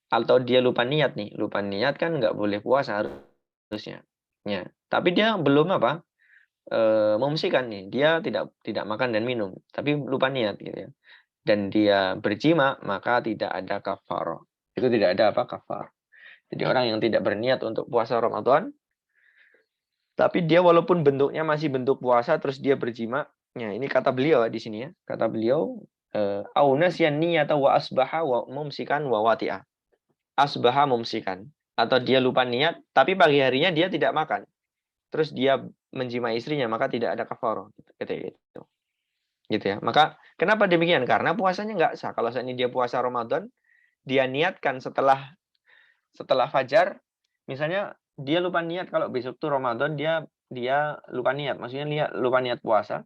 atau dia lupa niat nih, lupa niat kan nggak boleh puasa harusnya, ya tapi dia belum apa memungsikan nih, dia tidak makan dan minum tapi lupa niat gitu ya, dan dia berjima maka tidak ada kafar, itu tidak ada apa kafar. Jadi orang yang tidak berniat untuk puasa Ramadan tapi dia walaupun bentuknya masih bentuk puasa terus dia berjima. Ya, ini kata beliau di sini ya. Kata beliau au nasyan niyata wa asbaha wa mumsikan wa wati'ah. Asbaha mumsikan atau dia lupa niat tapi pagi harinya dia tidak makan. Terus dia menjima istrinya maka tidak ada kafarah gitu. Gitu ya. Maka kenapa demikian? Karena puasanya nggak sah. Kalau saat ini dia puasa Ramadan, dia niatkan setelah fajar, misalnya dia lupa niat kalau besok tuh Ramadan dia dia lupa niat, maksudnya lupa niat puasa,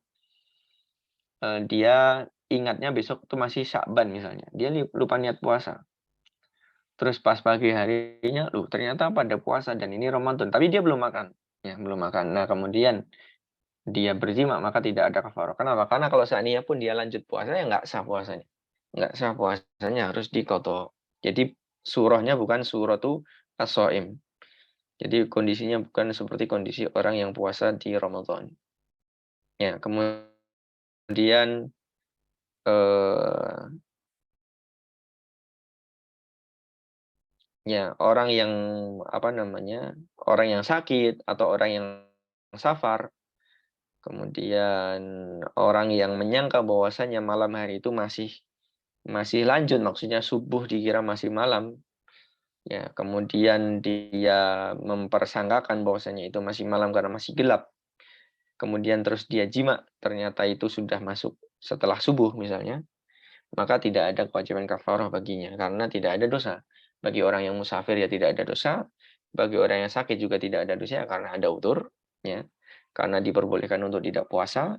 dia ingatnya besok tuh masih Sya'ban misalnya, dia lupa niat puasa. Terus pas pagi harinya, ternyata pada puasa dan ini Ramadan, tapi dia belum makan, ya belum makan. Nah kemudian dia berjima maka tidak ada kafarah. Kenapa? Karena kalau seandainya pun dia lanjut puasa ya nggak sah puasanya, nggak sah puasanya harus dikoto. Jadi surahnya bukan suratu as-shaim. Jadi kondisinya bukan seperti kondisi orang yang puasa di Ramadan. Ya, kemudian eh, ya orang yang apa namanya, orang yang sakit atau orang yang safar, kemudian orang yang menyangka bahwasanya malam hari itu masih masih lanjut, maksudnya subuh dikira masih malam, ya kemudian dia mempersangkakan bahwasanya itu masih malam karena masih gelap. Kemudian terus dia jima, ternyata itu sudah masuk setelah subuh misalnya, maka tidak ada kewajiban kafarah baginya karena tidak ada dosa. Bagi orang yang musafir ya tidak ada dosa, bagi orang yang sakit juga tidak ada dosa karena ada udzur, ya. Karena diperbolehkan untuk tidak puasa.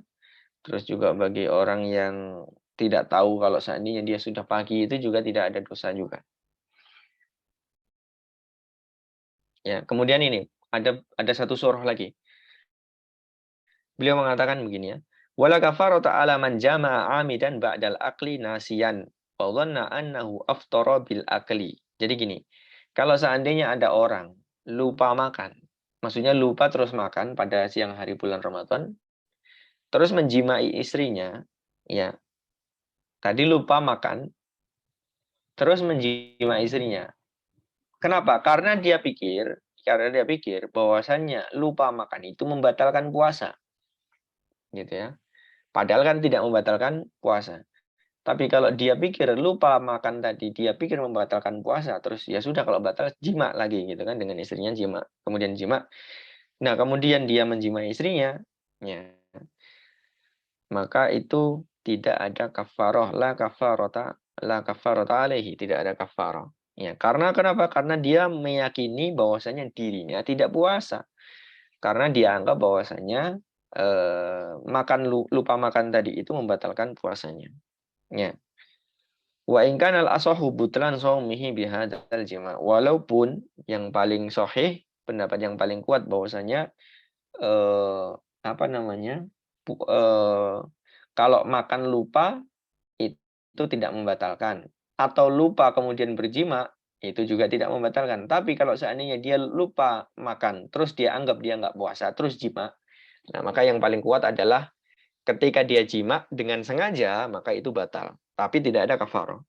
Terus juga bagi orang yang tidak tahu kalau seandainya dia sudah pagi itu juga tidak ada dosa juga. Ya, kemudian ini ada satu surah lagi. Beliau mengatakan begini ya. Wala kafarata ala man jama'a amidan ba'dal akli nasiyan wa dhanna annahu aftara bil akli. Jadi gini, kalau seandainya ada orang lupa makan, maksudnya lupa terus makan pada siang hari bulan Ramadan, terus menjimai istrinya, ya, tadi lupa makan, terus menjimai istrinya. Kenapa? Karena dia pikir bahwasannya lupa makan itu membatalkan puasa, gitu ya. Padahal kan tidak membatalkan puasa. Tapi kalau dia pikir lupa makan tadi, dia pikir membatalkan puasa, terus ya sudah kalau batal jima lagi gitu kan dengan istrinya jima, kemudian jima. Nah, kemudian dia menjimai istrinya, ya, maka itu tidak ada kafaroh, la kafarota alaihi, tidak ada kafaroh. Ya, karena kenapa? Karena dia meyakini bahwasanya dirinya tidak puasa. Karena dia anggap bahwasanya lupa makan tadi itu membatalkan puasanya. Ya. Wa in kana al-asahu butlan shaumihi bihadzal jima. Walaupun yang paling sahih, pendapat yang paling kuat bahwasanya eh apa namanya? Kalau makan lupa itu tidak membatalkan, atau lupa kemudian berjima itu juga tidak membatalkan. Tapi kalau seandainya dia lupa makan terus dia anggap dia nggak puasa terus jima, nah maka yang paling kuat adalah ketika dia jima dengan sengaja maka itu batal, tapi tidak ada kafarah.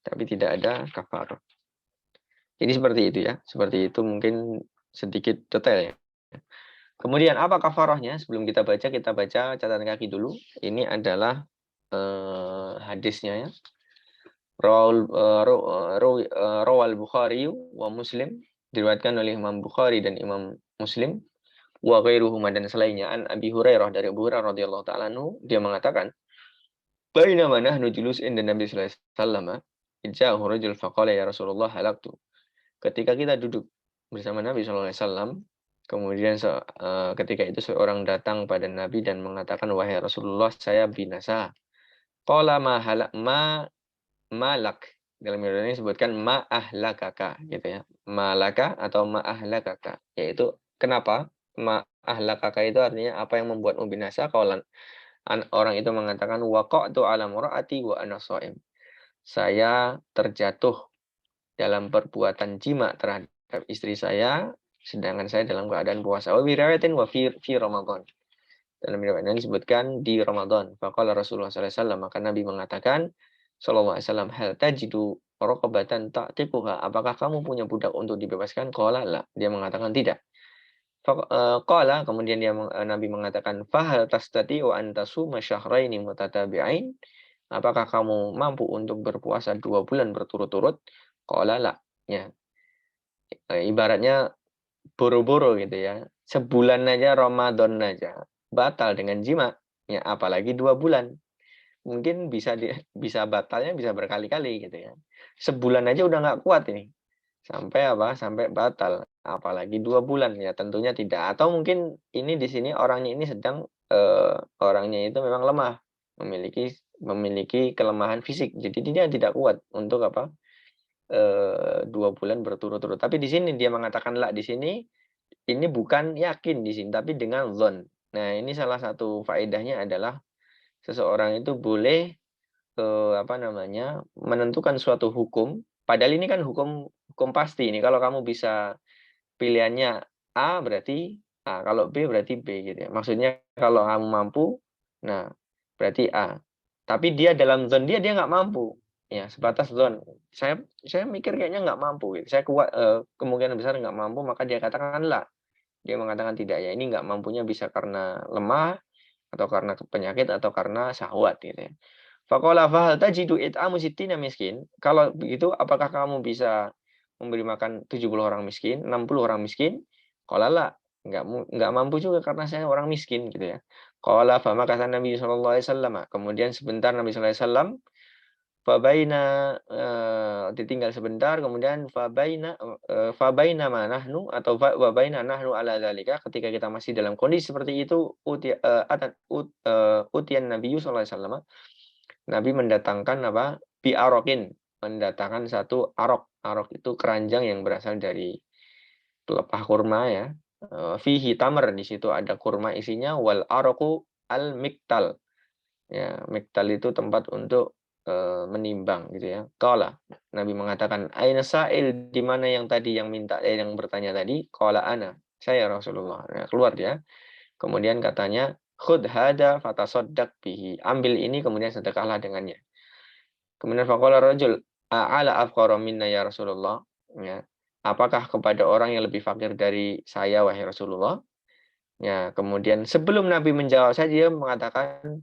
Tapi tidak ada kafarah. Jadi seperti itu ya. Seperti itu mungkin sedikit detail ya. Kemudian apa kafarahnya? Sebelum kita baca catatan kaki dulu. Ini adalah hadisnya ya. Rawal Bukhari wa Muslim, diriwayatkan oleh Imam Bukhari dan Imam Muslim, wa ghairuhuma, dan selainnya, an Abi Hurairah, dari Abu Hurairah radhiyallahu ta'ala anhu, dia mengatakan, bainama nahnu julus inda Nabi sallallahu alaihi wasallam, ja'ahu rajul faqala ya Rasulullah halaktu. Ketika kita duduk bersama Nabi sallallahu alaihi wasallam, kemudian ketika itu seorang datang pada Nabi dan mengatakan, wahai Rasulullah, saya binasa. Qala ma malak. Dalam riwayat ini disebutkan ma ahlakaka gitu ya. Malaka atau ma ahlakaka, yaitu kenapa? Ma ahlakaka itu artinya apa yang membuatmu binasa. Kalau orang itu mengatakan waqa'tu ala muraati wa ana shaim. Saya terjatuh dalam perbuatan jima terhadap istri saya sedangkan saya dalam keadaan puasa. Wa bi riwayatin wa fi Ramadan. Dalam riwayat ini disebutkan di Ramadan. Faqala Rasulullah sallallahu alaihi wasallam, maka Nabi mengatakan sallallahu alaihi wasallam, hal tajidu raqabatan ta'tiquha, apakah kamu punya budak untuk dibebaskan? Qala la, dia mengatakan tidak. Qala, kemudian Nabi mengatakan, fahal tastati'u an tasuma syahraini mutatabi'ain, apakah kamu mampu untuk berpuasa 2 bulan berturut-turut? Qala la, ya. Ibaratnya boro-boro gitu ya. Sebulan aja Ramadan aja batal dengan jima, ya apalagi 2 bulan. Mungkin bisa batalnya bisa berkali-kali gitu ya. Sebulan aja udah nggak kuat ini. Sampai apa? Sampai batal. Apalagi 2 bulan, ya tentunya tidak. Atau mungkin ini di sini orangnya ini sedang orangnya itu memang lemah, memiliki memiliki kelemahan fisik. Jadi dia tidak kuat untuk apa? 2 bulan berturut-turut. Tapi di sini dia mengatakan lah, di sini ini bukan yakin di sini, tapi dengan zon. Nah, ini salah satu faedahnya adalah seseorang itu boleh apa namanya, menentukan suatu hukum. Padahal ini kan hukum hukum pasti. Ini kalau kamu bisa pilihannya A berarti A, kalau B berarti B gitu ya. Maksudnya kalau kamu mampu, nah berarti A. Tapi dia dalam zon dia nggak mampu. Ya, sebatas zon. Saya mikir kayaknya nggak mampu gitu. Saya kuat kemungkinan besar nggak mampu, maka dia katakan lah. Dia mengatakan tidak, ya ini nggak mampunya bisa karena lemah atau karena penyakit atau karena syahwat gitu ya. Faqala fahal tajidu it'amu sittina miskin? Kalau begitu apakah kamu bisa memberi makan 70 orang miskin, 60 orang miskin? Qala la, nggak mampu juga karena saya orang miskin gitu ya. Qala fa makatha Nabi sallallahu alaihi wasallam. Kemudian sebentar Nabi sallallahu alaihi wasallam, fabaina ditinggal sebentar, kemudian fabaina ma nahnu atau wabaina nahnu ala dzalika, ketika kita masih dalam kondisi seperti itu, utian Nabi sallallahu alaihi wasallam, Nabi mendatangkan apa? Bi'arokin, mendatangkan satu arok. Arok itu keranjang yang berasal dari pelepah kurma ya. Fihi tamar, di situ ada kurma isinya, wal aroku al-miktal. Ya, miktal itu tempat untuk menimbang gitu ya. Qala, Nabi mengatakan, "Aina sa'il?" Di mana yang tadi yang minta yang bertanya tadi? Qala ana. Saya Rasulullah. Nah, keluar dia. Kemudian katanya, "Khudh hada fatasaddaq bihi." Ambil ini kemudian sedekahlah dengannya. Kemudian faqala rajul, "A'ala afqara minna ya Rasulullah?" Ya. Apakah kepada orang yang lebih fakir dari saya wahai Rasulullah? Ya, kemudian sebelum Nabi menjawab saja dia mengatakan,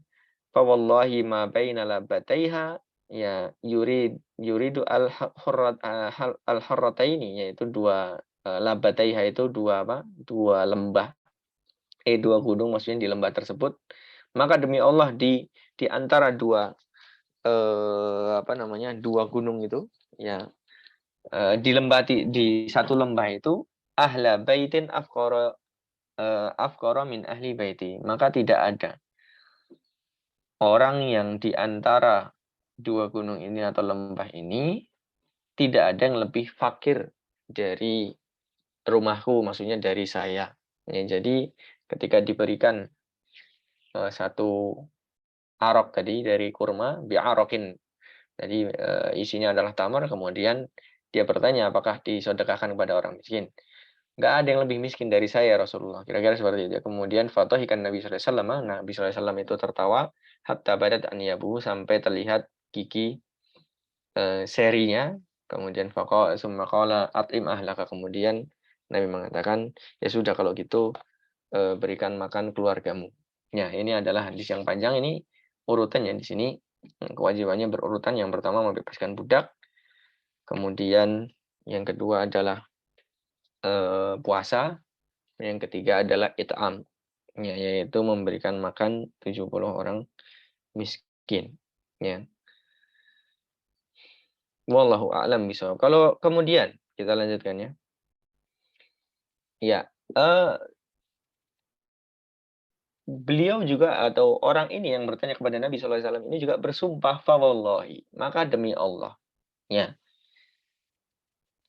"Fa wallahi ma baina labataiha ya yuridu al-harrataini," yaitu dua labataiha itu dua apa? Dua lembah, dua gunung maksudnya di lembah tersebut. Maka demi Allah di antara dua apa namanya? Dua gunung itu ya di satu lembah itu ahla baitin afqara min ahli baiti. Maka tidak ada orang yang di antara dua gunung ini atau lembah ini tidak ada yang lebih fakir dari rumahku, maksudnya dari saya. Ya, jadi ketika diberikan satu arok tadi dari kurma, bi'arokin. Jadi isinya adalah tamar, kemudian dia bertanya apakah disodekahkan kepada orang miskin. Nggak ada yang lebih miskin dari saya Rasulullah. Kira-kira seperti itu. Kemudian fatahikan Nabi sallallahu alaihi wasallam. Nabi sallallahu alaihi wasallam itu tertawa hatta badat anyabuhu sampai terlihat gigi serinya. Kemudian summa qala at'im ahlaka. Kemudian Nabi mengatakan, "Ya sudah kalau gitu berikan makan keluargamu." Ya, ini adalah hadis yang panjang ini urutannya di sini kewajibannya berurutan. Yang pertama membebaskan budak, kemudian yang kedua adalah puasa, yang ketiga adalah it'am, ya, yaitu memberikan makan 70 orang miskin, ya. Wallahu a'lam bishawab. Kalau kemudian kita lanjutkan ya. Ya, beliau juga atau orang ini yang bertanya kepada Nabi SAW ini juga bersumpah fawallahi, maka demi Allah. Ya,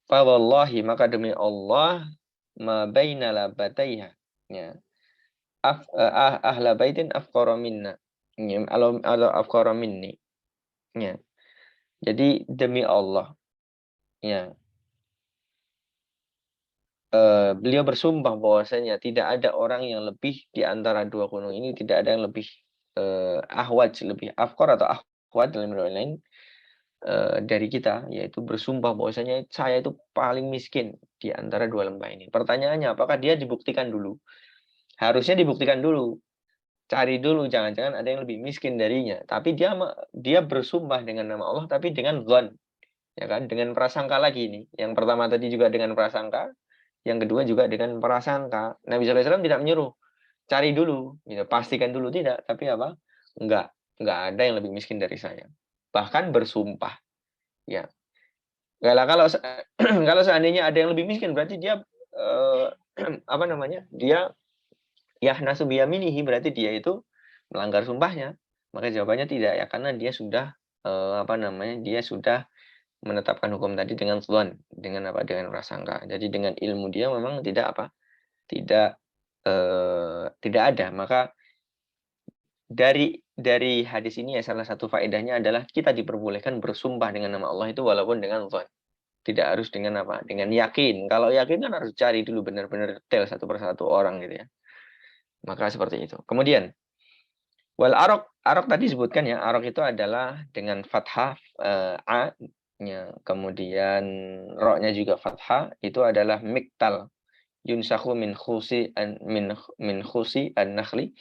fawallahi maka demi Allah ma baina labataiha. Ya. Ahla baitin afqara minna. Ya, alo afqara minni. Ya. Jadi demi Allah, ya, beliau bersumpah bahwasanya tidak ada orang yang lebih di antara dua gunung ini, tidak ada yang lebih ahwaj, lebih afqar atau ahwaj dalam riwayat lain dari kita, yaitu bersumpah bahwasanya saya itu paling miskin di antara dua lembah ini. Pertanyaannya, apakah dia dibuktikan dulu? Harusnya dibuktikan dulu, cari dulu, jangan-jangan ada yang lebih miskin darinya. Tapi dia bersumpah dengan nama Allah, tapi dengan dzan, ya kan, dengan prasangka lagi ini. Yang pertama tadi juga dengan prasangka, yang kedua juga dengan prasangka. Nabi SAW tidak menyuruh cari dulu, gitu, pastikan dulu, tidak. Tapi apa? Enggak ada yang lebih miskin dari saya. Bahkan bersumpah, ya. Kalau kalau seandainya ada yang lebih miskin, berarti dia apa namanya? Dia yahnasu biyaminihi, berarti dia itu melanggar sumpahnya. Maka jawabannya tidak ya, karena dia sudah apa namanya? Dia sudah menetapkan hukum tadi dengan dzan, dengan apa? Dengan prasangka. Jadi dengan ilmu dia memang tidak apa? Tidak ada. Maka dari hadis ini ya salah satu faedahnya adalah kita diperbolehkan bersumpah dengan nama Allah itu walaupun dengan dzan. Tidak harus dengan apa? Dengan yakin. Kalau yakin kan harus cari dulu benar-benar detail satu persatu orang gitu ya. Maka seperti itu. Kemudian wal arok tadi disebutkan ya, arok itu adalah dengan fathah a nya, kemudian ro-nya juga fathah, itu adalah miktal. Yunsahu min khusi an-nakhli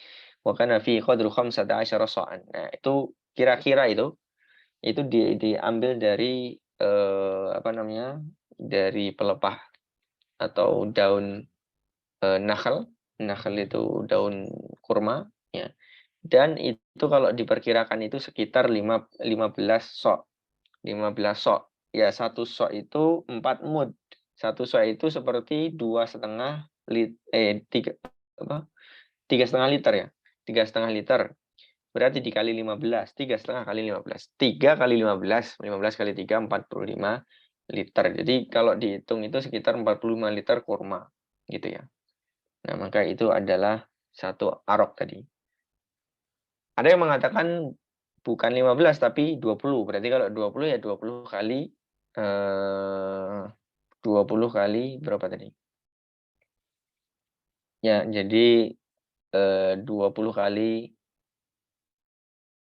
wa kana fi qadru 15 sa'an. Nah, itu kira-kira itu diambil dari apa namanya? Dari pelepah atau daun nakhl. Nakhl itu daun kurma ya. Dan itu kalau diperkirakan itu sekitar 15 sok. 15 sok. Ya, satu sok itu 4 mud. Satu sok itu seperti 3,5 ya. 3,5 liter. Berarti dikali 15, 3,5 kali 15. 3 kali 15, 15 kali 3, 45 liter. Jadi kalau dihitung itu sekitar 45 liter kurma gitu ya. Nah, maka itu adalah satu arok tadi. Ada yang mengatakan bukan 15 tapi 20. Berarti kalau 20 ya 20 kali 20 kali berapa tadi? Ya, jadi 20 kali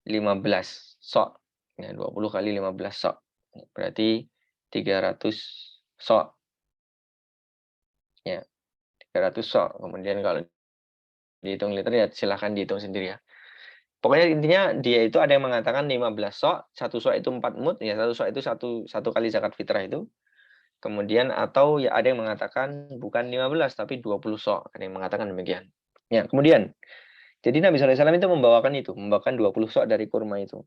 15 sok. Ya, 20 kali 15 sok. Berarti 300 sok. Ya, 300 sok. Kemudian kalau dihitung liter ya silahkan dihitung sendiri ya. Pokoknya intinya dia itu ada yang mengatakan 15 sok, satu sok itu 4 mud, ya satu sok itu satu kali zakat fitrah itu. Kemudian atau ya ada yang mengatakan bukan 15 tapi 20 sok, ada yang mengatakan demikian. Ya, kemudian jadi Nabi SAW itu membawakan 20 sok dari kurma itu.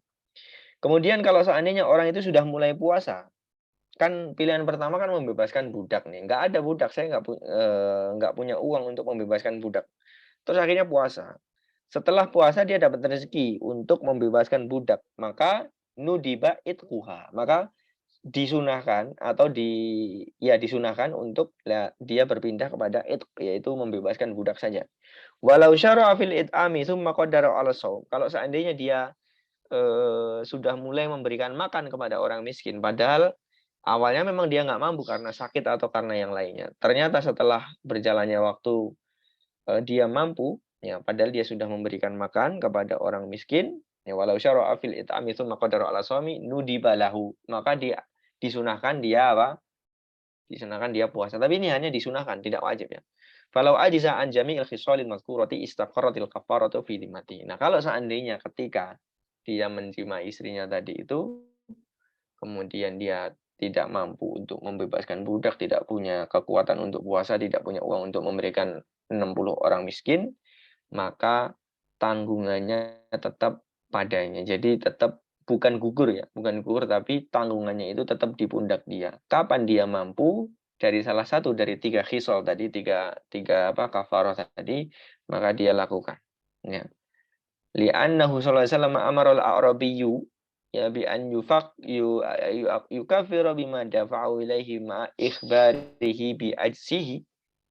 Kemudian kalau seandainya orang itu sudah mulai puasa, kan pilihan pertama kan membebaskan budak nih. Nggak ada budak, saya nggak punya uang untuk membebaskan budak. Terus akhirnya puasa. Setelah puasa dia dapat rezeki untuk membebaskan budak, maka nudiba itquha. Maka disunahkan atau disunahkan untuk dia berpindah kepada itq, yaitu membebaskan budak saja. Walau syara'a fil it'ami tsumma qaddara 'ala shaum. Kalau seandainya dia sudah mulai memberikan makan kepada orang miskin, padahal awalnya memang dia nggak mampu karena sakit atau karena yang lainnya. Ternyata setelah berjalannya waktu dia mampu, ya padahal dia sudah memberikan makan kepada orang miskin, ya walau syara'a fil it'ami tsumma qadara 'ala shaumi nudiba lahu. Maka dia disunahkan dia apa? Disunahkan dia puasa. Tapi ini hanya disunahkan, tidak wajib ya. Falau ajiza an jami'il khisalil mazkurati istaqarratil kafaratu fi dhimmati. Nah, kalau seandainya ketika dia menjima istrinya tadi itu, kemudian dia tidak mampu untuk membebaskan budak, tidak punya kekuatan untuk puasa, tidak punya uang untuk memberikan 60 orang miskin, maka tanggungannya tetap padanya. Jadi tetap bukan gugur ya, bukan gugur tapi tanggungannya itu tetap di pundak dia. Kapan dia mampu dari salah satu dari 3 khisal tadi, tiga apa kafarah tadi, maka dia lakukan. Ya. Li'annahu sallallahu alaihi wasallam amara al-a'rabiyyu ya bi an yukafiru bima dafa'u ilaihi ma ikhbarihi bi ajsihi.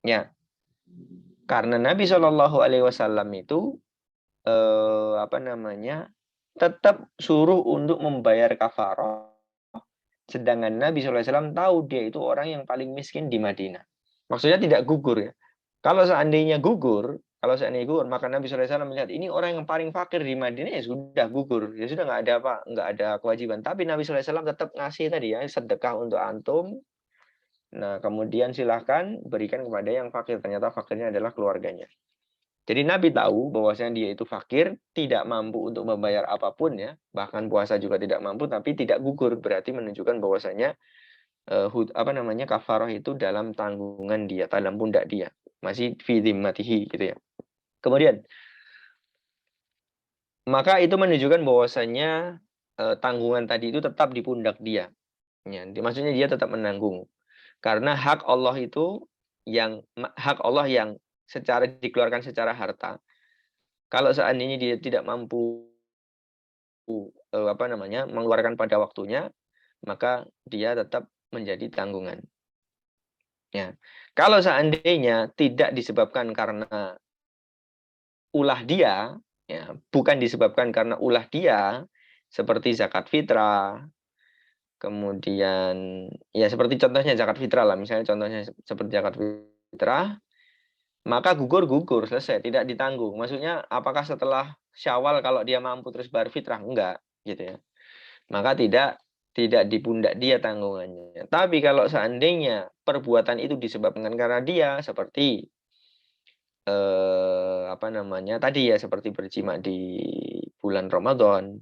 Ya. Karena Nabi Shallallahu alaihi wasallam itu tetap suruh untuk membayar kafarah. Sedangkan Nabi SAW tahu dia itu orang yang paling miskin di Madinah. Maksudnya tidak gugur ya. Kalau seandainya gugur, maka Nabi SAW melihat ini orang yang paling fakir di Madinah ya sudah gugur, ya sudah nggak ada kewajiban. Tapi Nabi SAW tetap ngasih tadi ya sedekah untuk antum. Nah kemudian silahkan berikan kepada yang fakir. Ternyata fakirnya adalah keluarganya. Jadi Nabi tahu bahwasanya dia itu fakir, tidak mampu untuk membayar apapun ya, bahkan puasa juga tidak mampu, tapi tidak gugur, berarti menunjukkan bahwasanya kafarah itu dalam tanggungan dia, dalam pundak dia, masih fi dhimmatihi gitu ya. Kemudian maka itu menunjukkan bahwasanya tanggungan tadi itu tetap di pundak dia. Ya, maksudnya dia tetap menanggung. Karena hak Allah yang dikeluarkan secara harta. Kalau seandainya dia tidak mampu mengeluarkan pada waktunya, maka dia tetap menjadi tanggungan. Ya. Kalau seandainya tidak disebabkan karena ulah dia, ya, bukan disebabkan karena ulah dia, seperti zakat fitrah, kemudian ya seperti contohnya zakat fitrah lah, misalnya contohnya seperti zakat fitrah, maka gugur selesai, tidak ditanggung. Maksudnya apakah setelah Syawal kalau dia mampu terus bayar fitrah? Enggak, gitu ya. Maka tidak di pundak dia tanggungannya. Tapi kalau seandainya perbuatan itu disebabkan karena dia seperti tadi ya seperti berjima di bulan Ramadan,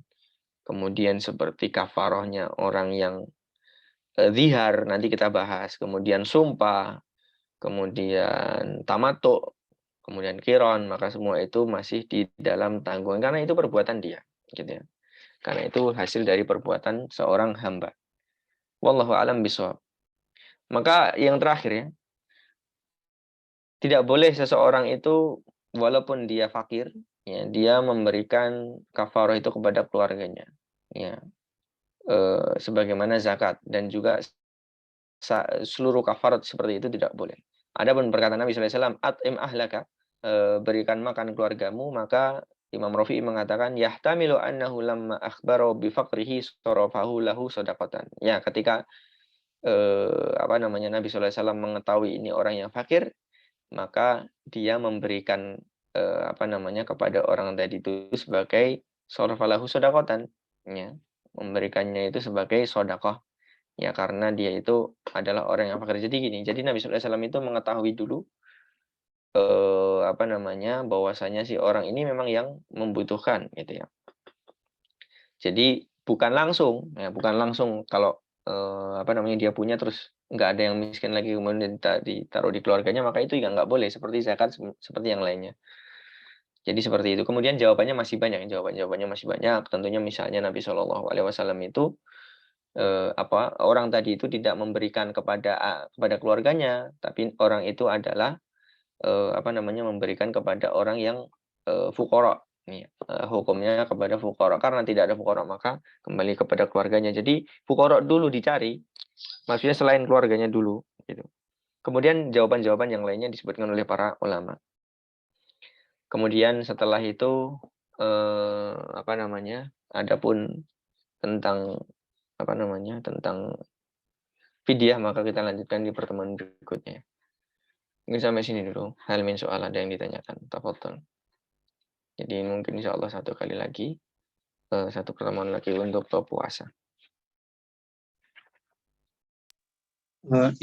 kemudian seperti kafarohnya orang yang zihar nanti kita bahas, kemudian sumpah, kemudian tamatuk, kemudian kiron, maka semua itu masih di dalam tanggungan karena itu perbuatan dia, gitu ya. Karena itu hasil dari perbuatan seorang hamba. Wallahu a'lam bishawab. Maka yang terakhir ya, tidak boleh seseorang itu walaupun dia fakir, ya, dia memberikan kafarah itu kepada keluarganya, ya, sebagaimana zakat dan juga seluruh kafarat seperti itu tidak boleh. Adapun perkataan Nabi SAW, at'im ahlaka, berikan makan keluargamu, maka Imam Rafi'i mengatakan yahtamilu annahu lamma akhbara bi faqrihi sarafahu lahu shadaqatan. Ya, ketika Nabi sallallahu alaihi wasallam mengetahui ini orang yang fakir, maka dia memberikan kepada orang tadi itu sebagai sarafalahu shadaqatan, ya. Memberikannya itu sebagai sedekah. Ya, karena dia itu adalah orang yang fakir. Jadi gini, jadi Nabi sallallahu alaihi wasallam itu mengetahui dulu bahwasanya si orang ini memang yang membutuhkan gitu ya. Jadi bukan langsung kalau dia punya terus nggak ada yang miskin lagi kemudian ditaruh di keluarganya, maka itu ya nggak boleh seperti zakat seperti yang lainnya. Jadi seperti itu. Kemudian jawabannya masih banyak, jawabannya masih banyak. Tentunya misalnya Nabi Shallallahu Alaihi Wasallam itu orang tadi itu tidak memberikan kepada keluarganya, tapi orang itu adalah memberikan kepada orang yang fuqara. Hukumnya kepada fuqara, karena tidak ada fuqara maka kembali kepada keluarganya. Jadi fuqara dulu dicari, maksudnya selain keluarganya dulu gitu. Kemudian jawaban-jawaban yang lainnya disebutkan oleh para ulama. Kemudian setelah itu adapun tentang tentang fidyah maka kita lanjutkan di pertemuan berikutnya. Mungkin sampai sini dulu. Hal min soal ada yang ditanyakan. Tafadhol. Jadi mungkin insya Allah satu kali lagi, satu pertemuan lagi untuk puasa.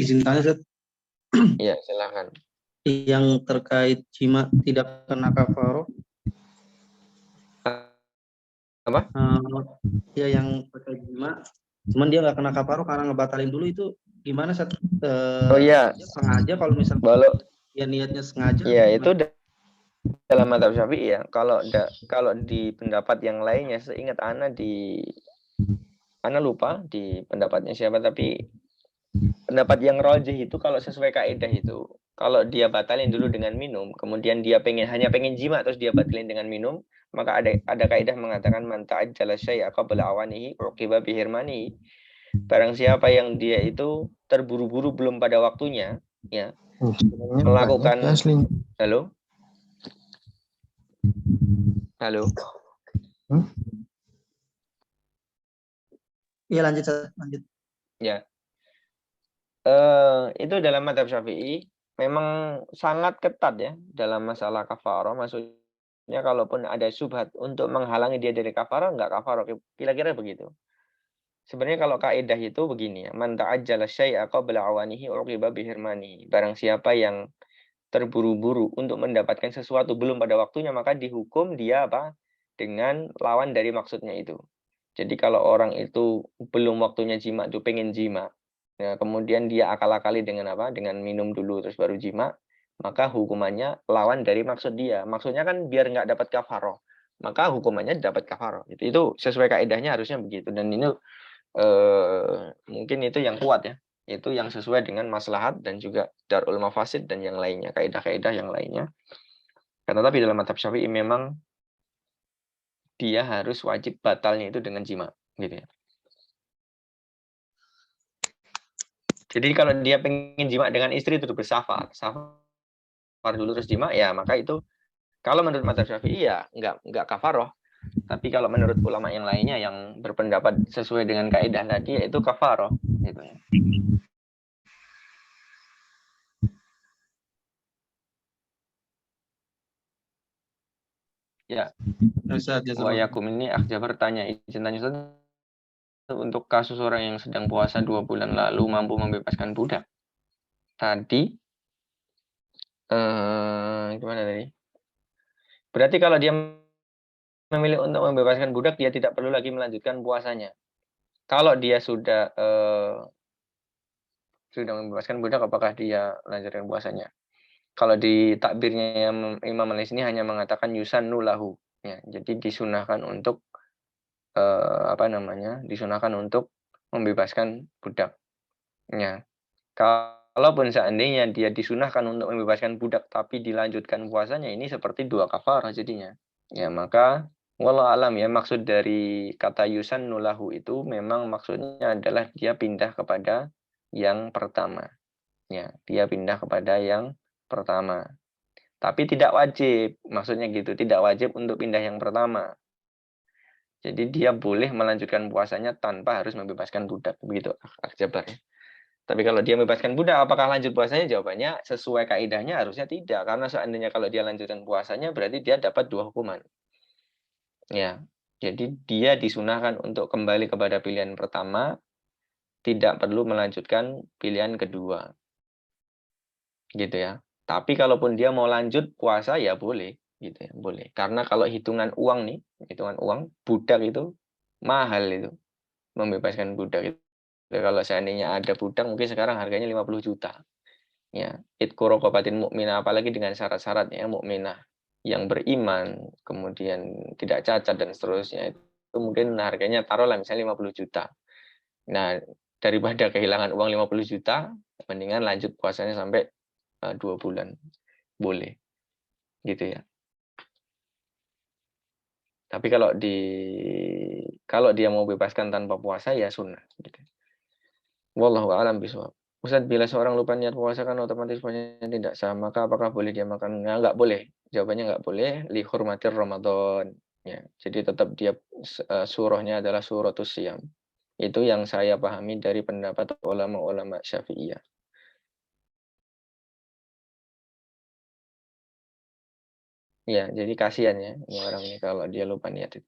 Izin tanya, Ustaz. Iya, silakan. Yang terkait jima tidak kena kafaroh. Apa? Ya, yang terkait jima, cuman dia nggak kena kafaroh karena ngebatalin dulu, itu gimana, Ustaz? Oh iya. Sengaja kalau misalnya ya niatnya sengaja. Iya, itu dalam mazhab Syafi'i ya. Kalau di pendapat yang lainnya, seingat Ana lupa di pendapatnya siapa, tapi pendapat yang rajih itu kalau sesuai kaidah itu, kalau dia batalin dulu dengan minum, kemudian dia hanya pengen jima terus dia batalin dengan minum, maka ada kaidah mengatakan man ta'ajjala syai'a qabla awanihi uqiba bihirmani. Barang siapa yang dia itu terburu-buru belum pada waktunya, ya, melakukan halo. Iya, lanjut. Ya. Itu dalam mazhab Syafi'i memang sangat ketat ya dalam masalah kafarah. Maksudnya kalaupun ada syubhat untuk menghalangi dia dari kafarah, enggak kafarah. Kira-kira begitu. Sebenarnya kalau kaidah itu begini ya, man ta'ajjala syai'a qabla awanihi uqiba bihirmani. Barang siapa yang terburu-buru untuk mendapatkan sesuatu belum pada waktunya, maka dihukum dia dengan lawan dari maksudnya itu. Jadi kalau orang itu belum waktunya jima, tuh pengen jima, ya, kemudian dia akal-akali dengan dengan minum dulu terus baru jima, maka hukumannya lawan dari maksud dia. Maksudnya kan biar nggak dapat kafaroh, maka hukumannya dapat kafaroh. Itu sesuai kaidahnya harusnya begitu. Dan ini mungkin itu yang kuat ya. Itu yang sesuai dengan maslahat dan juga darul mafasid dan yang lainnya, kaidah-kaidah yang lainnya. Karena tapi dalam mazhab Syafi'i memang dia harus wajib batalnya itu dengan jima, gitu ya. Jadi kalau dia pengen jima dengan istri itu bersafar dulu terus jima, ya maka itu kalau menurut mazhab Syafi'i ya enggak kafaroh. Tapi kalau menurut ulama yang lainnya yang berpendapat sesuai dengan kaidah tadi yaitu kafaroh, gitu ya. Ya. Wayakum ini Akja bertanya, izin tanya Ustaz, untuk kasus orang yang sedang puasa 2 bulan lalu mampu membebaskan budak. Tadi gimana tadi? Berarti kalau dia memilih untuk membebaskan budak, dia tidak perlu lagi melanjutkan puasanya. Kalau dia sudah membebaskan budak, apakah dia melanjutkan puasanya? Kalau di takbirnya Imam Malik ini hanya mengatakan yusannu lahu, ya, jadi disunahkan untuk disunahkan untuk membebaskan budak. Ya. Kalaupun seandainya dia disunahkan untuk membebaskan budak tapi dilanjutkan puasanya, ini seperti 2 kafarah jadinya. Ya, maka wallahu alam ya, maksud dari kata yusannu lahu itu memang maksudnya adalah dia pindah kepada yang pertama. Ya, dia pindah kepada yang pertama. Tapi tidak wajib, maksudnya gitu, tidak wajib untuk pindah yang pertama. Jadi dia boleh melanjutkan puasanya tanpa harus membebaskan budak, begitu Akjabar. Tapi kalau dia membebaskan budak, apakah lanjut puasanya? Jawabannya sesuai kaidahnya harusnya tidak, karena seandainya kalau dia lanjutkan puasanya berarti dia dapat 2 hukuman. Ya, jadi dia disunahkan untuk kembali kepada pilihan pertama, tidak perlu melanjutkan pilihan kedua, gitu ya. Tapi kalaupun dia mau lanjut puasa ya boleh, gitu ya, boleh. Karena kalau hitungan uang nih, hitungan uang budak itu mahal itu, membebaskan budak itu. Kalau seandainya ada budak mungkin sekarang harganya 50 juta. Ya, itqu raqabatin mukminah, apalagi dengan syarat-syaratnya mukminah yang beriman, kemudian tidak cacat dan seterusnya. Itu mungkin harganya taruhlah misalnya 50 juta. Nah, daripada kehilangan uang 50 juta, mendingan lanjut puasanya sampai 2 bulan. Boleh. Gitu ya. Tapi kalau dia mau bebaskan tanpa puasa ya sunnah gitu. Wallahu a'lam bishawab. Ustaz, bila seorang lupa niat puasa kan otomatis puasanya tidak sah, maka apakah boleh dia makan? Nah, nggak boleh. Jawabannya nggak boleh. Li hurmatir Ramadan. Ya, jadi tetap dia surahnya adalah suratus siyam. Itu yang saya pahami dari pendapat ulama-ulama Syafi'iyah. Ya, jadi kasihan ya ini orang ini kalau dia lupa niat itu.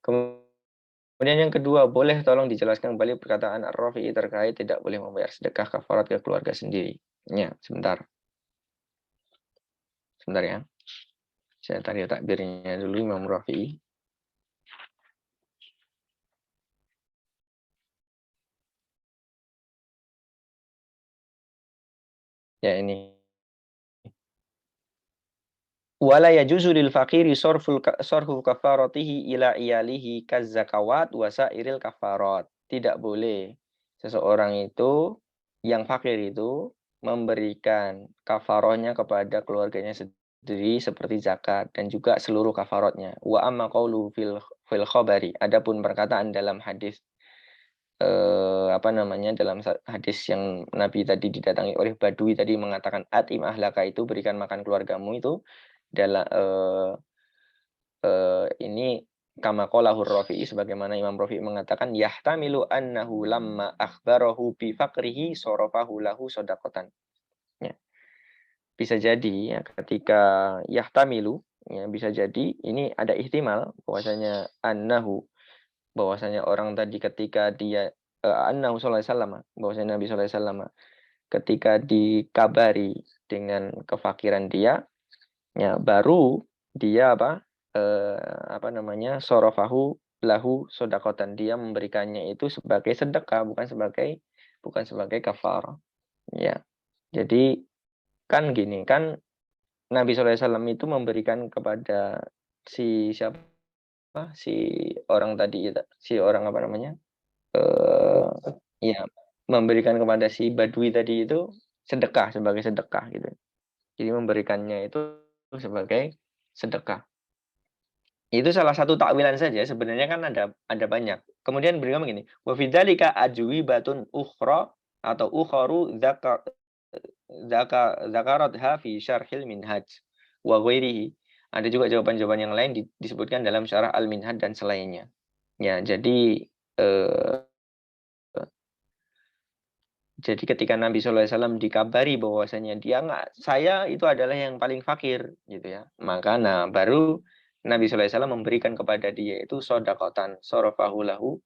Kemudian yang kedua, boleh tolong dijelaskan kembali perkataan Ar-Rafi'i terkait tidak boleh membayar sedekah kafarat ke keluarga sendiri. Ya, sebentar. Sebentar ya. Saya tadi takbirnya dulu Imam Rafi'i. Ya ini. Wala yajuzu lil faqiri sarfu kafaratihi ila iyalihi kazzakawat wa sairil kafarat. Tidak boleh seseorang itu yang fakir itu memberikan kafarohnya kepada keluarganya sendiri seperti zakat dan juga seluruh kafarotnya. Wa amma qawlu fil khabari. Adapun perkataan dalam hadis dalam hadis yang Nabi tadi didatangi oleh Badui tadi mengatakan atim ahlaka, itu berikan makan keluargamu, itu dalam ini kama qalahur Rafi'i, sebagaimana Imam Rafi'i mengatakan yahtamilu annahu lamma akhbarahu bi faqrihi sarafahu lahu shadaqatan. Ya. Bisa jadi ya ketika yahtamilu, ya bisa jadi ini ada ihtimal bahwasanya bahwasanya orang tadi ketika dia annahu sallallahu alaihi wasallam, bahwasanya Nabi sallallahu alaihi wasallam ketika dikabari dengan kefakiran dia, ya baru dia sorofahu lahu sodakotan, dia memberikannya itu sebagai sedekah, bukan sebagai kafar. Ya, jadi kan gini kan Nabi SAW itu memberikan kepada si siapa si orang tadi, si orang eh ya memberikan kepada si Badui tadi itu sedekah, sebagai sedekah gitu. Jadi memberikannya itu sebagai sedekah. Itu salah satu takwilan saja, sebenarnya kan ada banyak. Kemudian beliau begini, wa fidzalika ajwibatun ukhra atau ukharu zakaratha fi syarhil minhaj wa ghairihi. Ada juga jawaban-jawaban yang lain disebutkan dalam syarah al-minhaj dan selainnya. Ya, eh, jadi ketika Nabi SAW dikabari bahwasanya saya itu adalah yang paling fakir, gitu ya. Maka baru Nabi SAW memberikan kepada dia itu sodakotan, sorofahu lahu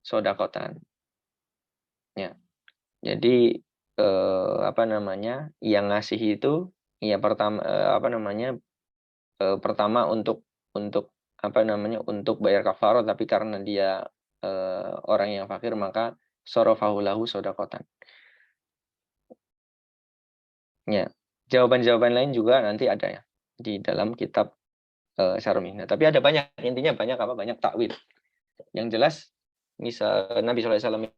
sodakotan. Ya, jadi yang ngasih itu ya pertama pertama untuk bayar kafarah, tapi karena dia orang yang fakir maka sorofahu lahu sodakotan. Ya, jawaban-jawaban lain juga nanti ada ya di dalam kitab Syarumina. Tapi ada banyak, intinya banyak takwil. Yang jelas, misal Nabi SAW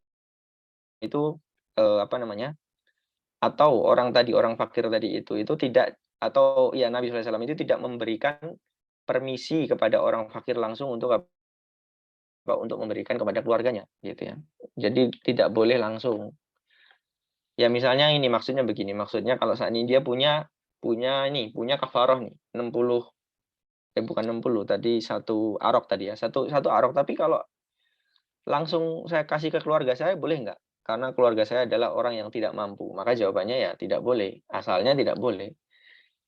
itu atau orang fakir tadi itu tidak, atau ya Nabi SAW itu tidak memberikan permisi kepada orang fakir langsung untuk memberikan kepada keluarganya, gitu ya. Jadi tidak boleh langsung. Ya misalnya ini maksudnya begini, maksudnya kalau saat ini dia punya punya kafaroh nih 60, bukan 60 tadi, satu arok tadi ya. Satu arok, tapi kalau langsung saya kasih ke keluarga saya boleh nggak? Karena keluarga saya adalah orang yang tidak mampu. Maka jawabannya ya tidak boleh. Asalnya tidak boleh.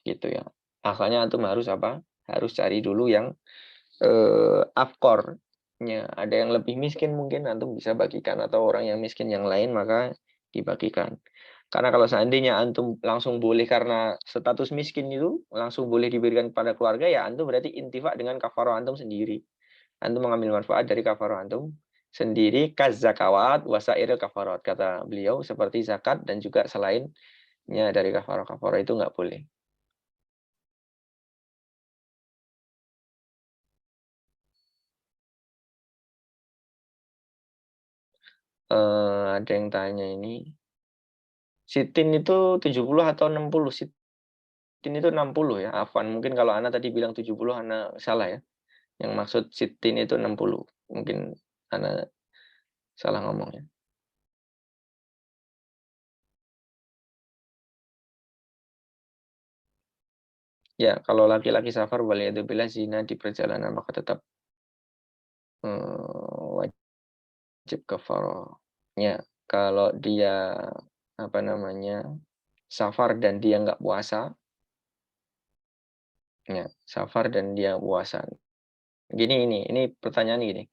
Gitu ya. Asalnya antum harus apa? Harus cari dulu yang afkornya. Ada yang lebih miskin mungkin antum bisa bagikan, atau orang yang miskin yang lain maka dibagikan. Karena kalau seandainya antum langsung boleh karena status miskin itu langsung boleh diberikan kepada keluarga, ya antum berarti intifak dengan kafaroh antum sendiri. Antum mengambil manfaat dari kafaroh antum sendiri, kazakawat wasairil kafarot, kata beliau, seperti zakat dan juga selainnya dari kafaroh itu nggak boleh. Ada yang tanya ini, sitin itu 70 atau 60? Sitin itu 60 ya, afwan. Mungkin kalau Ana tadi bilang 70, Ana salah ya. Yang maksud sitin itu 60. Mungkin Ana salah ngomong ya. Ya, kalau laki-laki safar waliyadzubillah zina di perjalanan maka tetap wajib kafarah. Ya, kalau dia apa namanya safar dan dia nggak puasa, ya safar dan dia puasa. Gini, ini pertanyaan gini.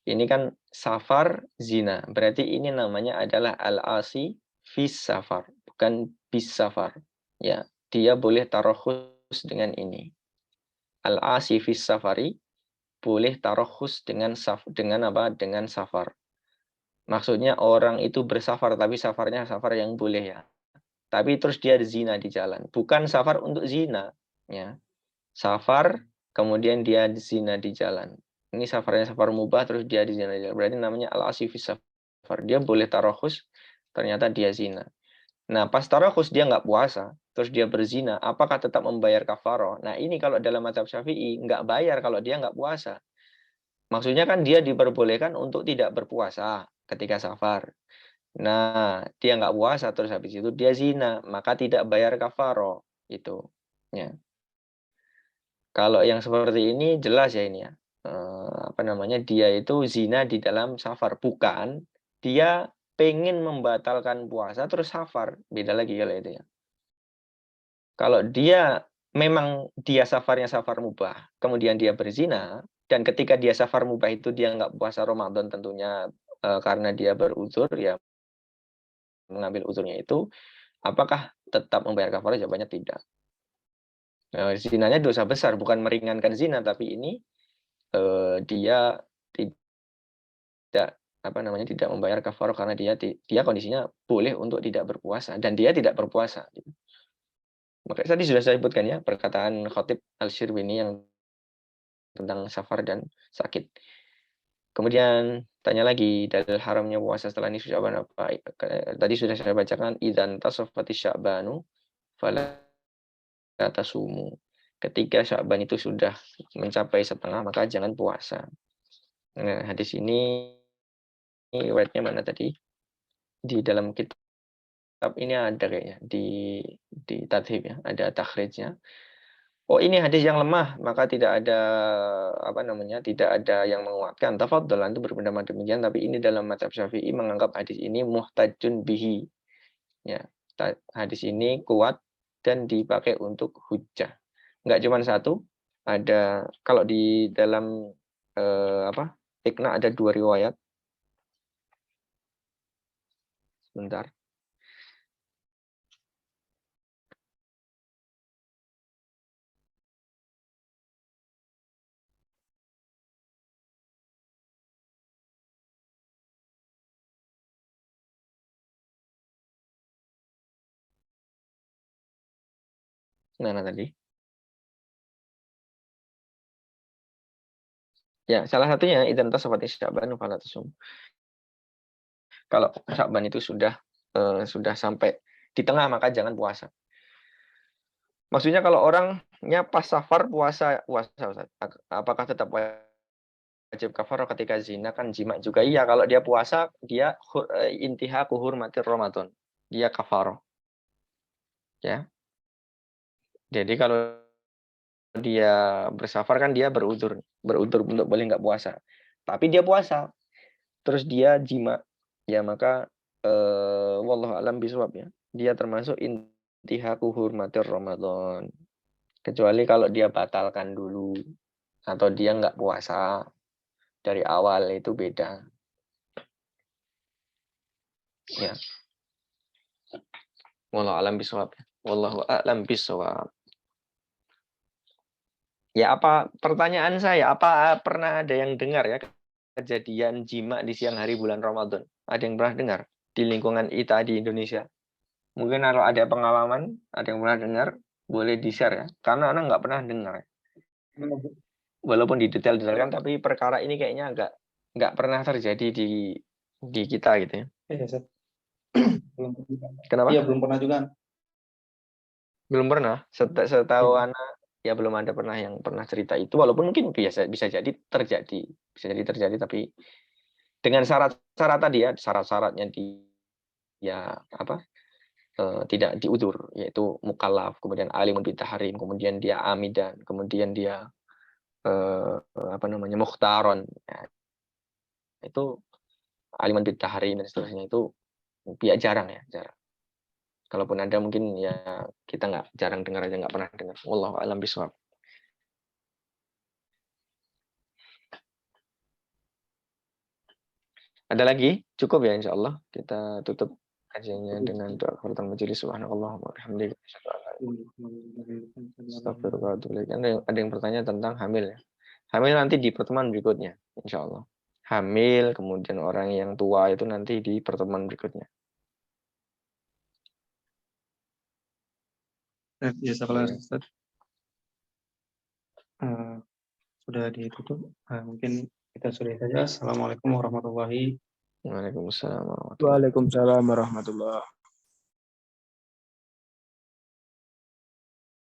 Ini kan safar zina, berarti ini namanya adalah al-asi fis safar, bukan bis safar. Ya, dia boleh tarohus dengan ini. Al-asi fis safari boleh tarohus dengan apa? Dengan safar. Maksudnya orang itu bersafar, tapi safarnya safar yang boleh ya. Tapi terus dia zina di jalan, bukan safar untuk zina, ya. Safar kemudian dia zina di jalan. Ini safarnya safar mubah, terus dia di zina di jalan. Berarti namanya al-asifis safar. Dia boleh tarohus, ternyata dia zina. Nah, pas tarohus dia nggak puasa, terus dia berzina, apakah tetap membayar kafaroh? Nah, ini kalau dalam mazhab Syafi'i nggak bayar kalau dia nggak puasa. Maksudnya kan dia diperbolehkan untuk tidak berpuasa ketika safar. Nah, dia nggak puasa terus habis itu dia zina, maka tidak bayar kafaro itu. Ya. Kalau yang seperti ini jelas ya ini ya. Apa namanya? Dia itu zina di dalam safar, bukan dia pengen membatalkan puasa terus safar. Beda lagi kalau itu ya. Kalau dia memang dia safarnya safar mubah, kemudian dia berzina, dan ketika dia safar mubah itu dia nggak puasa Ramadan tentunya karena dia beruzur ya, mengambil uzurnya itu, apakah tetap membayar kafarah? Jawabannya tidak. Zinanya dosa besar, bukan meringankan zina, tapi ini dia tidak apa namanya tidak membayar kafarah karena dia kondisinya boleh untuk tidak berpuasa dan dia tidak berpuasa. Gitu. Makanya tadi sudah saya sebutkan ya perkataan Khatib Al-Shirwini yang tentang safar dan sakit. Kemudian tanya lagi dalil haramnya puasa setelah nisfu Sya'ban apa? Tadi sudah saya bacakan idzan tasafati Sya'banu fala tasumu. Ketika Sya'ban itu sudah mencapai setengah maka jangan puasa. Nah, hadis ini riwayatnya mana tadi? Di dalam kitab ini ada kayaknya di Tathib ya, ada takhrijnya. Oh, ini hadis yang lemah, maka tidak ada apa namanya, tidak ada yang menguatkan. Tafadhol itu berpendapat demikian, tapi ini dalam mazhab Syafi'i menganggap hadis ini muhtajun bihi. Ya, hadis ini kuat dan dipakai untuk hujjah. Enggak cuma satu, ada kalau di dalam apa? Iqna ada 2 riwayat. Sebentar. Mana tadi? Ya, salah satunya idzan tasawwati Sya'ban fala tasum. Kalau Sya'ban itu sudah sampai di tengah maka jangan puasa. Maksudnya kalau orangnya pas safar puasa Ustaz. Apakah tetap wajib kafarah ketika zina? Kan jima juga iya. Kalau dia puasa dia intiha kuhur mati Ramadan. Dia kafarah. Ya. Jadi kalau dia bersafar kan dia berudzur untuk boleh nggak puasa. Tapi dia puasa, terus dia jima, ya maka wallahu alam bisawab ya. Dia termasuk intihaku hurmatir Ramadan. Kecuali kalau dia batalkan dulu atau dia nggak puasa dari awal, itu beda. Ya. Wallahu alam bisawab. Wallahu a'lam bisawab. Ya, apa pertanyaan saya, apa pernah ada yang dengar ya kejadian jima di siang hari bulan Ramadan? Ada yang pernah dengar di lingkungan kita di Indonesia? Mungkin kalau ada pengalaman, ada yang pernah dengar, boleh di-share ya. Karena anak nggak pernah dengar. Walaupun didetail-detailkan, tapi perkara ini kayaknya nggak pernah terjadi di kita gitu ya. Iya, Ustaz. Belum pernah. Kenapa? Iya, belum pernah juga. Belum pernah. Setahu anak ya belum ada pernah yang pernah cerita itu. Walaupun mungkin bisa jadi terjadi, tapi dengan syarat-syarat tadi ya, syarat-syaratnya ya apa? Tidak diudur, yaitu mukallaf, kemudian alimun bitahrim, kemudian dia amidan, kemudian dia mukhtaron. Ya, itu alimun bitahrim dan seterusnya itu jarang ya, jarang. Kalaupun ada mungkin ya kita jarang dengar aja, nggak pernah dengar. Wallahu a'lam bishawab. Ada lagi? Cukup ya insya Allah. Kita tutup kajiannya dengan doa kafaratul majelis. Subhanallah wa bihamdihi. Astagfirullah. Ada yang bertanya tentang hamil ya. Hamil nanti di pertemuan berikutnya, insya Allah. Hamil, kemudian orang yang tua itu nanti di pertemuan berikutnya. Jazakallah Ustaz. Sudah ditutup. Mungkin kita sudahi saja. Assalamualaikum warahmatullahi Waalaikumsalam warahmatullahi wabarakatuh. Waalaikumsalam warahmatullahi